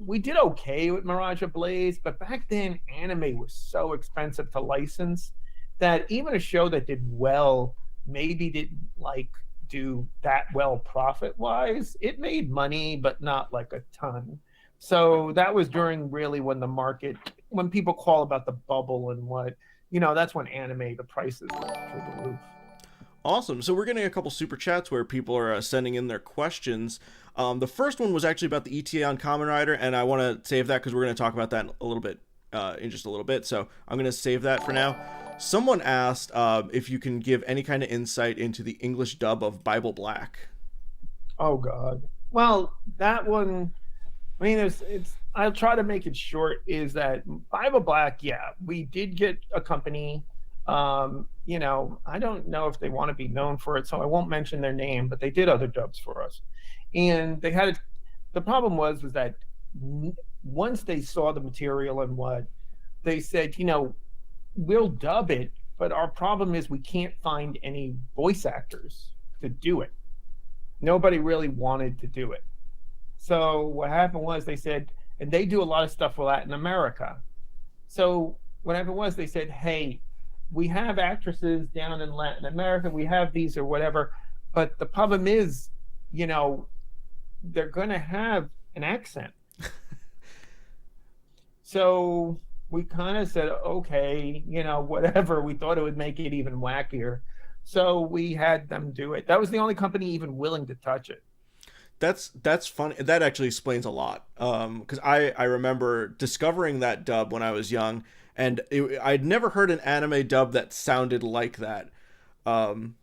we did okay with Mirage of Blaze, but back then anime was so expensive to license that even a show that did well maybe didn't like do that well profit wise. It made money, but not like a ton. So that was during really when people call about the bubble and that's when the prices went through the roof. Awesome. So we're getting a couple super chats where people are sending in their questions. The first one was actually about the ETA on Kamen Rider, and I want to save that because we're going to talk about that a little bit in just a little bit. So I'm going to save that for now. Someone asked if you can give any kind of insight into the English dub of Bible Black. Oh God. Well, that one. I mean, I'll try to make it short. Is that Bible Black? Yeah, we did get a company. I don't know if they want to be known for it, so I won't mention their name. But they did other dubs for us, and they had. The problem was that once they saw the material and what they said, we'll dub it, but our problem is we can't find any voice actors to do it. Nobody really wanted to do it. So what happened was they said, and they do a lot of stuff for Latin America. So what happened was they said, hey, we have actresses down in Latin America, we have these or whatever, but the problem is, they're going to have an accent. So we kind of said, okay, whatever. We thought it would make it even wackier. So we had them do it. That was the only company even willing to touch it. That's funny. That actually explains a lot. Because I remember discovering that dub when I was young, and I'd never heard an anime dub that sounded like that.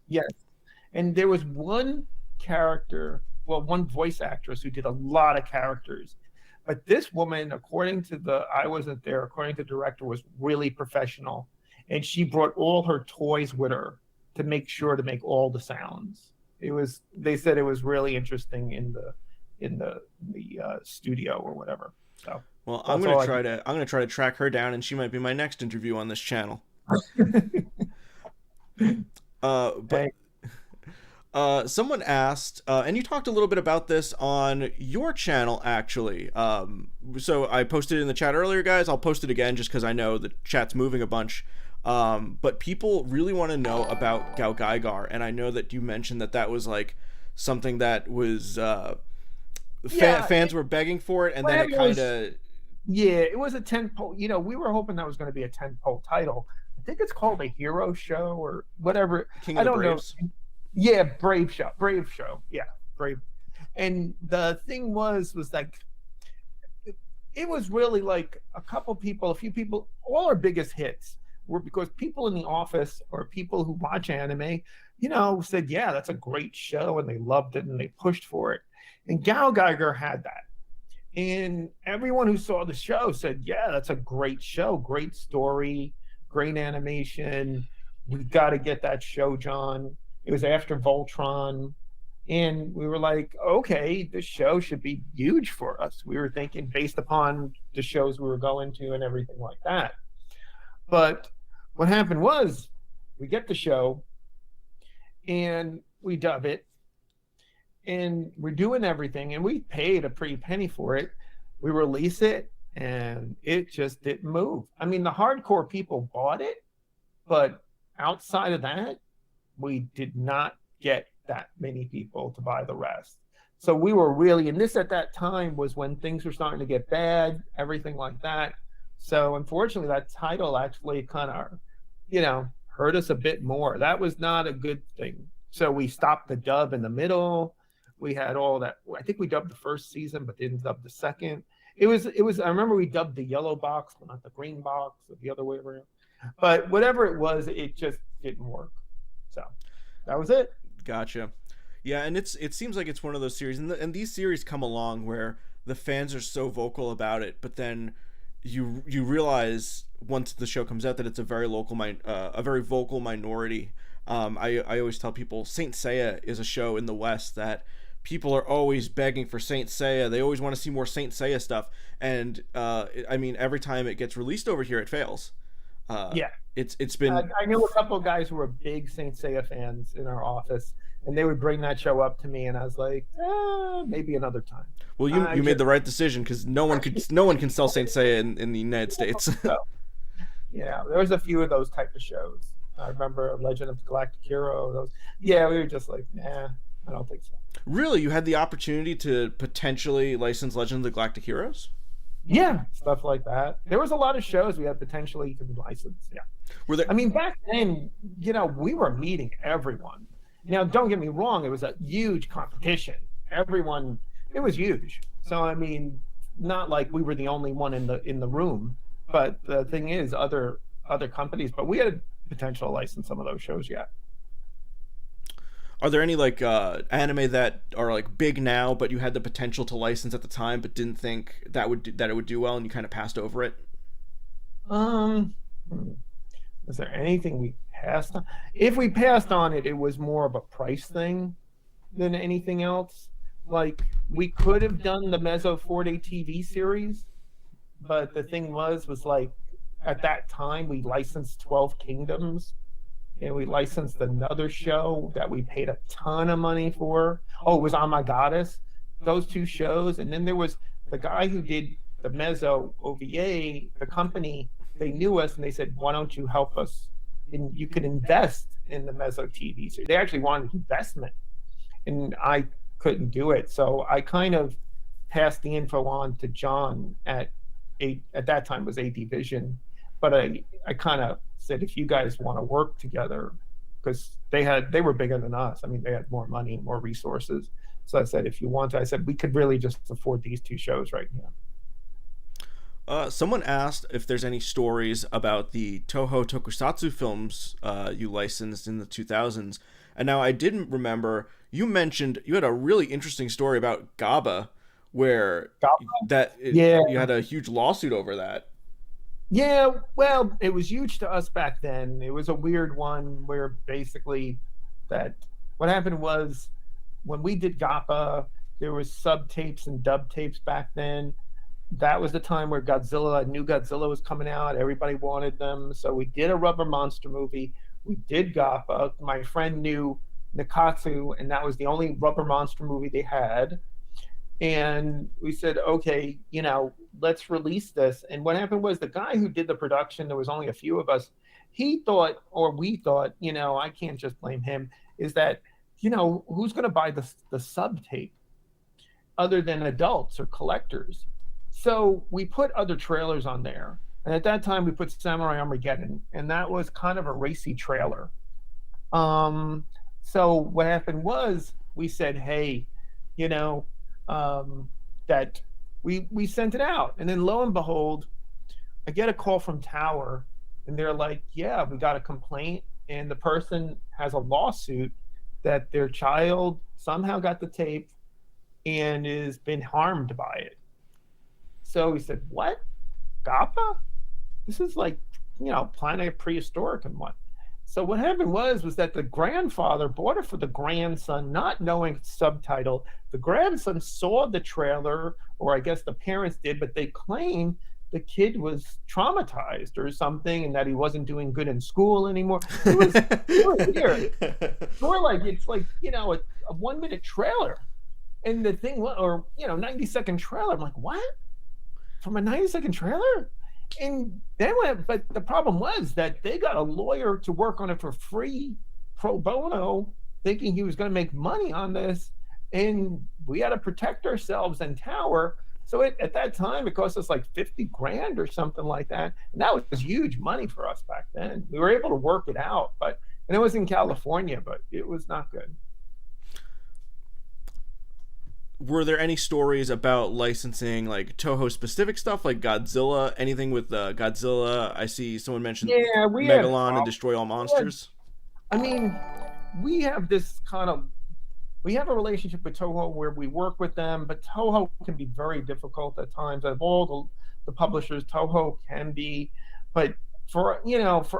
Yes. And there was one one voice actress who did a lot of characters. But this woman, I wasn't there, according to the director, was really professional. And she brought all her toys with her to make sure to make all the sounds. They said it was really interesting in the studio or whatever. So Well, I'm gonna try to track her down, and she might be my next interview on this channel. But someone asked, and you talked a little bit about this on your channel, actually. So I posted it in the chat earlier, guys. I'll post it again just because I know the chat's moving a bunch. But people really want to know about GaoGaiGar, and I know that you mentioned that was like something that was fans were begging for it, and then it kind of. Yeah, it was a 10-pole. We were hoping that was going to be a 10-pole title. think it's called a hero show or whatever. King I of the don't know. Braves. Yeah, Brave show. Yeah, Brave. And the thing was like it was really like a couple people, a few people, all our biggest hits were because people in the office or people who watch anime, said, yeah, that's a great show and they loved it and they pushed for it. And GaoGaiGar had that. And everyone who saw the show said, yeah, that's a great show, great story, great animation. We got to get that show, John. It was after Voltron. And we were like, okay, this show should be huge for us. We were thinking based upon the shows we were going to and everything like that. But what happened was we get the show and we dub it and we're doing everything and we paid a pretty penny for it. We release it and it just didn't move. I mean, the hardcore people bought it, but outside of that, we did not get that many people to buy the rest. So we were really, and this at that time was when things were starting to get bad, everything like that. So unfortunately, that title actually kind of, hurt us a bit more. That was not a good thing. So we stopped the dub in the middle. We had all that. I think we dubbed the first season, but didn't dub the second. It was, I remember we dubbed the yellow box, but not the green box, or the other way around. But whatever it was, it just didn't work. So that was it. Gotcha. Yeah, and it seems like it's one of those series, and these series come along where the fans are so vocal about it, but then you realize once the show comes out that it's a very very vocal minority. I always tell people Saint Seiya is a show in the West that people are always begging for Saint Seiya. They always want to see more Saint Seiya stuff, and I mean every time it gets released over here, it fails. Yeah. It's been. I knew a couple of guys who were big Saint Seiya fans in our office, and they would bring that show up to me, and I was like, maybe another time. Well, you made the right decision because no one can sell Saint Seiya in the United States. Yeah, there was a few of those type of shows. I remember Legend of the Galactic Hero. Those, yeah, we were just like, nah, I don't think so. Really, you had the opportunity to potentially license Legend of the Galactic Heroes? Yeah, stuff like that. There was a lot of shows we had potentially to license. Yeah. Were there? I mean, back then, we were meeting everyone. Now, don't get me wrong; it was a huge competition. Everyone, it was huge. So, I mean, not like we were the only one in the room. But the thing is, other companies. But we had potential to license some of those shows. Yeah. Are there any like anime that are like big now, but you had the potential to license at the time, but didn't think that it would do well, and you kind of passed over it? Is there anything we passed on? If we passed on it, it was more of a price thing than anything else. Like we could have done the Mezzo 4-day TV series, but the thing was like at that time we licensed 12 Kingdoms. And we licensed another show that we paid a ton of money for. Oh, it was On My Goddess. Those two shows. And then there was the guy who did the Mezzo OVA, the company, they knew us and they said, why don't you help us? And you could invest in the Mezzo TV series. They actually wanted investment. And I couldn't do it. So I kind of passed the info on to John at that time was AD Vision. But I kind of said, if you guys want to work together, because they were bigger than us. I mean, they had more money, more resources. So I said, if you want to, I said, we could really just afford these two shows right now. Someone asked if there's any stories about the Toho Tokusatsu films you licensed in the 2000s. And now I didn't remember, you mentioned you had a really interesting story about GABA, where you had a huge lawsuit over that. Yeah, well, it was huge to us back then. It was a weird one where basically what happened was when we did GAPPA, there was sub tapes and dub tapes back then. That was the time where new Godzilla was coming out. Everybody wanted them. So we did a Rubber Monster movie. We did GAPPA. My friend knew Nikatsu, and that was the only Rubber Monster movie they had. And we said, okay, let's release this. And what happened was the guy who did the production, there was only a few of us, we thought, I can't just blame him, is that, who's going to buy the sub tape other than adults or collectors? So we put other trailers on there. And at that time, we put Samurai Armageddon, and that was kind of a racy trailer. Um, so what happened was we said, hey, you know, um, that we sent it out, and then lo and behold, I get a call from Tower, and they're like, yeah, we got a complaint, and the person has a lawsuit that their child somehow got the tape and has been harmed by it. So we said, what? GAPA? This is like, Planet Prehistoric and what? So what happened was that the grandfather bought it for the grandson, not knowing subtitle. The grandson saw the trailer, or I guess the parents did, but they claimed the kid was traumatized or something, and that he wasn't doing good in school anymore. It was weird. More like it's like a 1 minute trailer, and the thing, or 90-second trailer. I'm like, what? From a 90-second trailer? And then but the problem was that they got a lawyer to work on it for free, pro bono, thinking he was going to make money on this, and we had to protect ourselves and Tower. So at that time, it cost us like 50 grand or something like that, and that was huge money for us back then. We were able to work it out, and it was in California, but it was not good. Were there any stories about licensing, like Toho specific stuff, like Godzilla? Anything with Godzilla? I see someone mentioned Megalon and Destroy All Monsters. I mean, we have this we have a relationship with Toho where we work with them, but Toho can be very difficult at times. Of all the publishers, Toho can be, but for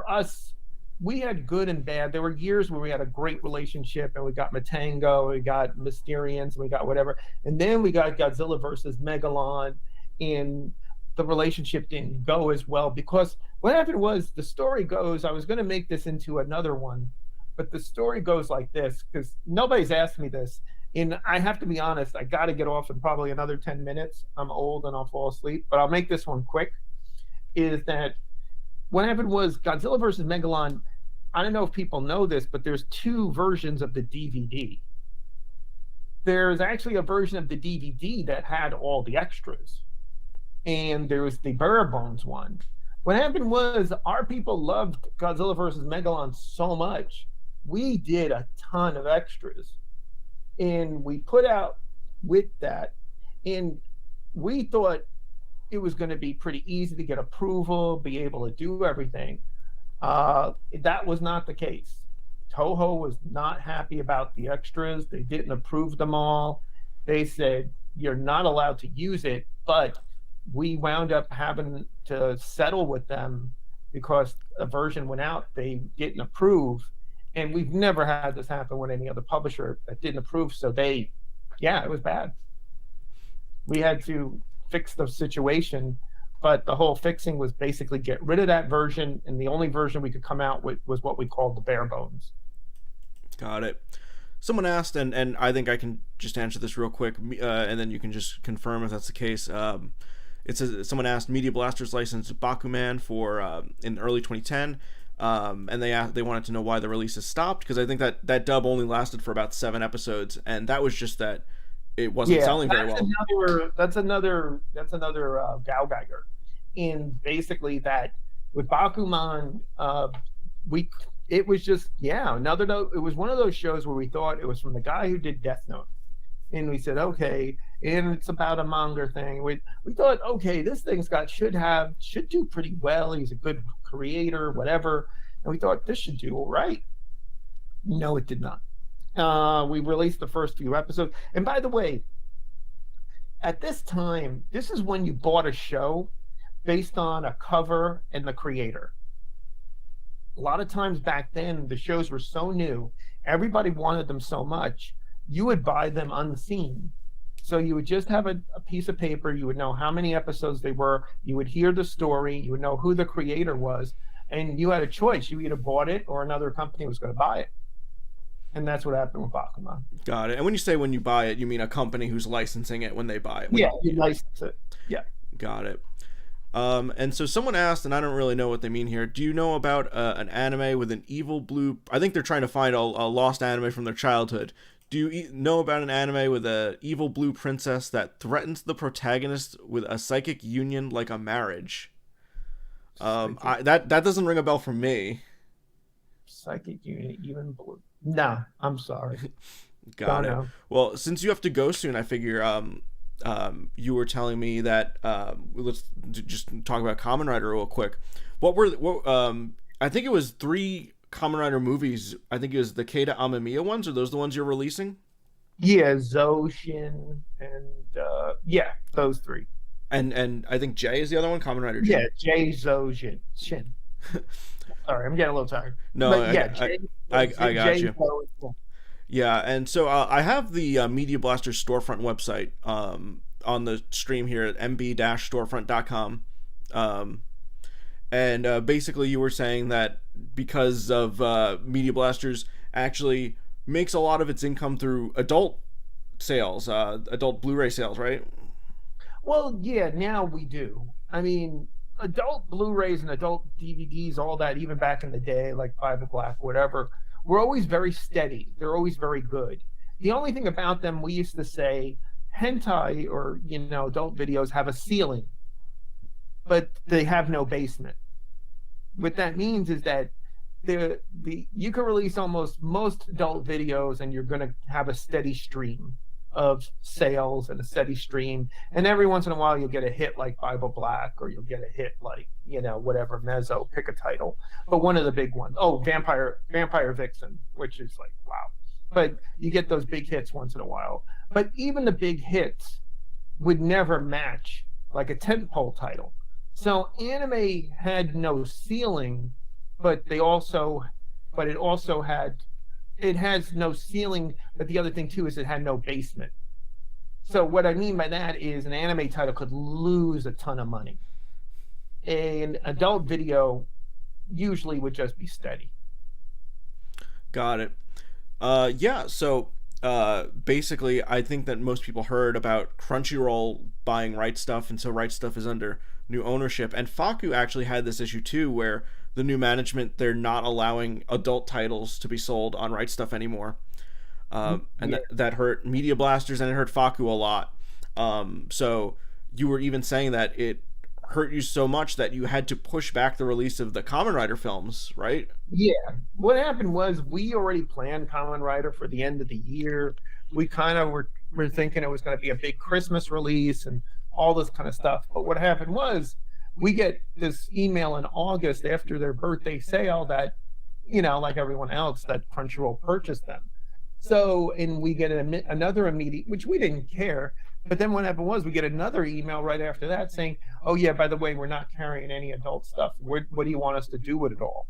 us, we had good and bad. There were years where we had a great relationship, and we got Matango, we got Mysterians, we got whatever, and then we got Godzilla versus Megalon, and the relationship didn't go as well, because what happened was, the story goes, I was going to make this into another one, but the story goes like this, because nobody's asked me this, and I have to be honest, I got to get off in probably another 10 minutes. I'm old and I'll fall asleep, but I'll make this one quick. Is that what happened was Godzilla versus Megalon, I don't know if people know this, but there's two versions of the DVD. There's actually a version of the DVD that had all the extras, and there was the bare bones one. What happened was, our people loved Godzilla versus Megalon so much, we did a ton of extras, and we put out with that, and we thought it was going to be pretty easy to get approval, be able to do everything. That was not the case. Toho was not happy about the extras. They didn't approve them all. They said, you're not allowed to use it, but we wound up having to settle with them because a version went out they didn't approve. And we've never had this happen with any other publisher that didn't approve. So it was bad. We had to fix the situation, but the whole fixing was basically get rid of that version, and the only version we could come out with was what we called the bare bones. Got it. Someone asked, and I think I can just answer this real quick, and then you can just confirm if that's the case. It says someone asked, MediaBlasters licensed Bakuman for in early 2010, and they wanted to know why the releases stopped, because I think that dub only lasted for about 7 episodes, and that was just that it wasn't selling very well. That's another GaoGaiGar. And basically that with Bakuman, it was just, it was one of those shows where we thought it was from the guy who did Death Note. And we said, okay, and it's about a manga thing. We thought, okay, this thing's should do pretty well. He's a good creator, whatever. And we thought this should do all right. No, it did not. We released the first few episodes. And by the way, at this time, this is when you bought a show based on a cover and the creator. A lot of times back then, the shows were so new, everybody wanted them so much, you would buy them unseen. So you would just have a piece of paper, you would know how many episodes they were, you would hear the story, you would know who the creator was, and you had a choice. You either bought it or another company was going to buy it. And that's what happened with Bakuman. Got it. And when you say when you buy it, you mean a company who's licensing it when they buy it? You license it. Yeah. Got it. And so someone asked, and I don't really know what they mean here, do you know about an anime with an evil blue... I think they're trying to find a lost anime from their childhood. Do you know about an anime with an evil blue princess that threatens the protagonist with a psychic union like a marriage? Psychic, That doesn't ring a bell for me. psychic unit, even blue. Nah, I'm sorry. Don't Got it. know. Well, since you have to go soon, I figure you were telling me that let's just talk about Kamen Rider real quick. I think it was three Kamen Rider movies. I think it was the Keita Amemiya ones. Are those the ones you're releasing? Yeah, Zoshin and yeah, those three. And I think J is the other one, Kamen Rider Yeah, J. Jay Zoshin. Shin. Sorry, I'm getting a little tired. No, But yeah, I got Jay you. Zoshin. Yeah, and so I have the Media Blasters storefront website on the stream here at mb-storefront.com. Um, and basically, you were saying that because of Media Blasters actually makes a lot of its income through adult sales, adult Blu-ray sales, right? Well, yeah, now we do. I mean, adult Blu-rays and adult DVDs, all that, even back in the day, like Five Black, whatever, were always very steady. They're always very good. The only thing about them, we used to say, hentai or adult videos have a ceiling, but they have no basement. What that means is that the you can release almost most adult videos and you're going to have a steady stream of sales and a steady stream, and every once in a while you'll get a hit like Bible Black, or you'll get a hit like whatever mezzo, pick a title, but one of the big ones, oh, Vampire Vixen, which is like wow. But you get those big hits once in a while, but even the big hits would never match like a tentpole title. So anime had no ceiling, but they also, but it also had, it has no ceiling. But the other thing too is it had no basement. So what I mean by that is an anime title could lose a ton of money. An adult video usually would just be steady. Got it. Yeah, so basically, I think that most people heard about Crunchyroll buying Right Stuff, and so Right Stuff is under new ownership. And Faku actually had this issue too, where the new management, they're not allowing adult titles to be sold on Right Stuff anymore. And Yeah. that hurt Media Blasters and it hurt Faku a lot. So you were even saying that it hurt you so much that you had to push back the release of the Kamen Rider films, right? Yeah. What happened was we already planned Kamen Rider for the end of the year. We kind of were thinking it was going to be a big Christmas release and all this kind of stuff. But what happened was we get this email in August after their birthday sale that, like everyone else, that Crunchyroll purchased them. So, and we get another immediate, which we didn't care. But then what happened was we get another email right after that saying, oh, yeah, by the way, we're not carrying any adult stuff. What do you want us to do with it all?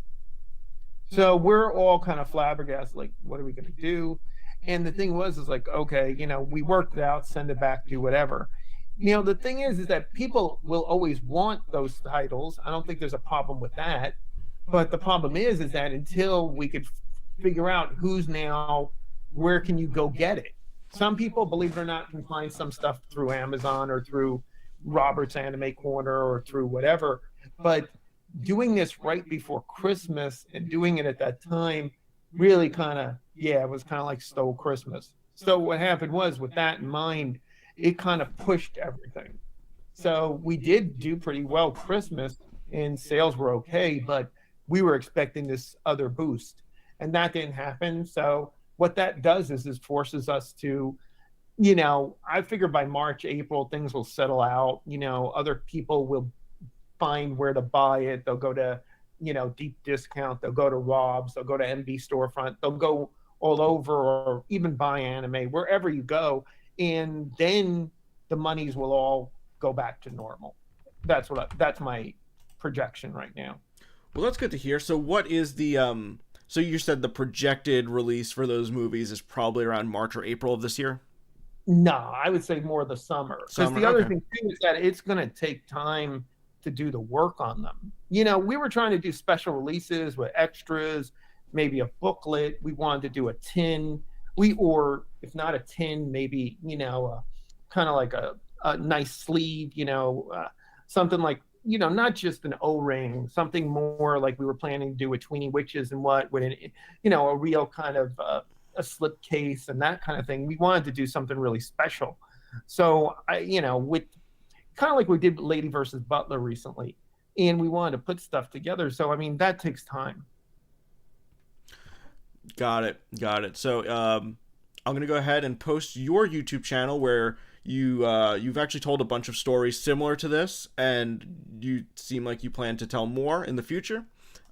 So we're all kind of flabbergasted, like, what are we going to do? And the thing is like, okay, we worked it out, send it back, do whatever. The thing is that people will always want those titles. I don't think there's a problem with that. But the problem is that until we could figure out who's now, where can you go get it? Some people, believe it or not, can find some stuff through Amazon or through Robert's Anime Corner or through whatever. But doing this right before Christmas and doing it at that time really kind of, yeah, it was kind of like stole Christmas. So what happened was, with that in mind, it kind of pushed everything. So we did do pretty well Christmas and sales were okay, but we were expecting this other boost and that didn't happen. So what that does is forces us to, I figure by March, April, things will settle out. Other people will find where to buy it. They'll go to, Deep Discount. They'll go to Rob's. They'll go to MB Storefront. They'll go all over, or even buy anime wherever you go, and then the monies will all go back to normal. That's my projection right now. Well, that's good to hear. So what is the so you said the projected release for those movies is probably around March or April of this year? No, I would say more the summer. Because Summer, the other okay. thing too is that it's going to take time to do the work on them. We were trying to do special releases with extras, maybe a booklet. We wanted to do a tin. Or if not a tin, maybe kind of like a nice sleeve. Something like not just an O-ring, something more like we were planning to do with Tweenie Witches and what with a real kind of a slip case and that kind of thing. We wanted to do something really special. So with kind of like we did Lady versus Butler recently, and we wanted to put stuff together. So I mean, that takes time. Got it. Got it. So I'm gonna go ahead and post your YouTube channel where you've actually told a bunch of stories similar to this, and you seem like you plan to tell more in the future.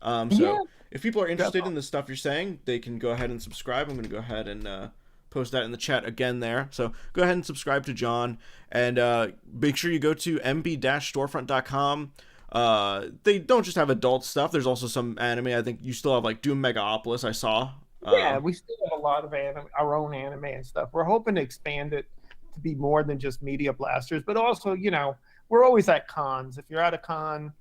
Yeah, So if people are interested in definitely. the stuff you're saying, they can go ahead and subscribe. I'm gonna go ahead and post that in the chat again there. So go ahead and subscribe to John, and make sure you go to mb-storefront.com. They don't just have adult stuff. There's also some anime. I think you still have like Doom Megaopolis. I saw. Yeah, we still have a lot of anime, our own anime and stuff. We're hoping to expand it to be more than just Media Blasters, but also, we're always at cons. If you're at a con,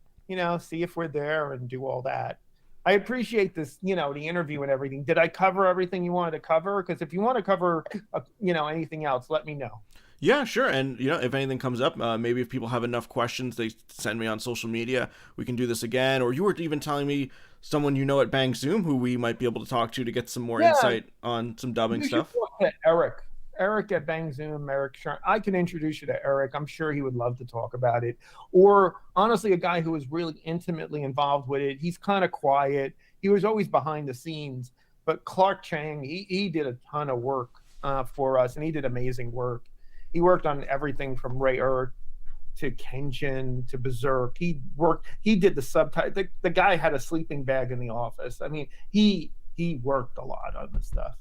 see if we're there and do all that. I appreciate this, the interview and everything. Did I cover everything you wanted to cover? Because if you want to cover, anything else, let me know. Yeah, sure. And if anything comes up, maybe if people have enough questions, they send me on social media. We can do this again. Or you were even telling me someone at Bang Zoom who we might be able to talk to get some more Yeah, insight on some dubbing you should stuff. talk to Eric. Eric at Bang Zoom, Eric Sharn. I can introduce you to Eric. I'm sure he would love to talk about it. Or honestly, a guy who was really intimately involved with it. He's kind of quiet. He was always behind the scenes. But Clark Chang, he did a ton of work for us, and he did amazing work. He worked on everything from Ray Earth to Kenshin to Berserk. He did the subtitle. The guy had a sleeping bag in the office. I mean, he worked a lot on this stuff.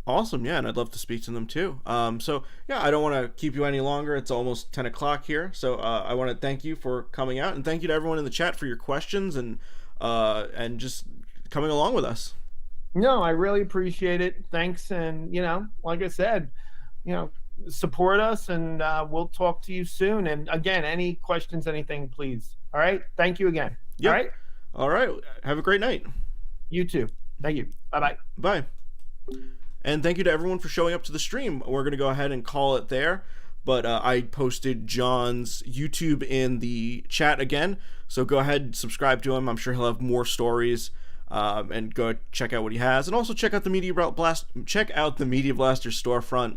Awesome, yeah, and I'd love to speak to them too. So yeah, I don't want to keep you any longer. It's almost 10 o'clock here, so I want to thank you for coming out, and thank you to everyone in the chat for your questions and just coming along with us. No, I really appreciate it. Thanks, and like I said, you know, support us, and we'll talk to you soon. And again, any questions, anything, please. All right. Thank you again. All Yeah. right. All right. Have a great night. You too. Thank you. Bye bye. Bye. And thank you to everyone for showing up to the stream. We're going to go ahead and call it there. But I posted John's YouTube in the chat again. So go ahead and subscribe to him. I'm sure he'll have more stories. And go check out what he has. And also check out the Media Blasters storefront.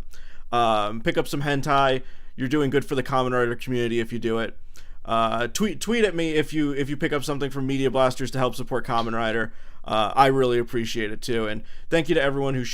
Pick up some hentai. You're doing good for the Kamen Rider community if you do it. Tweet at me if you pick up something from Media Blasters to help support Kamen Rider. I really appreciate it too. And thank you to everyone who showed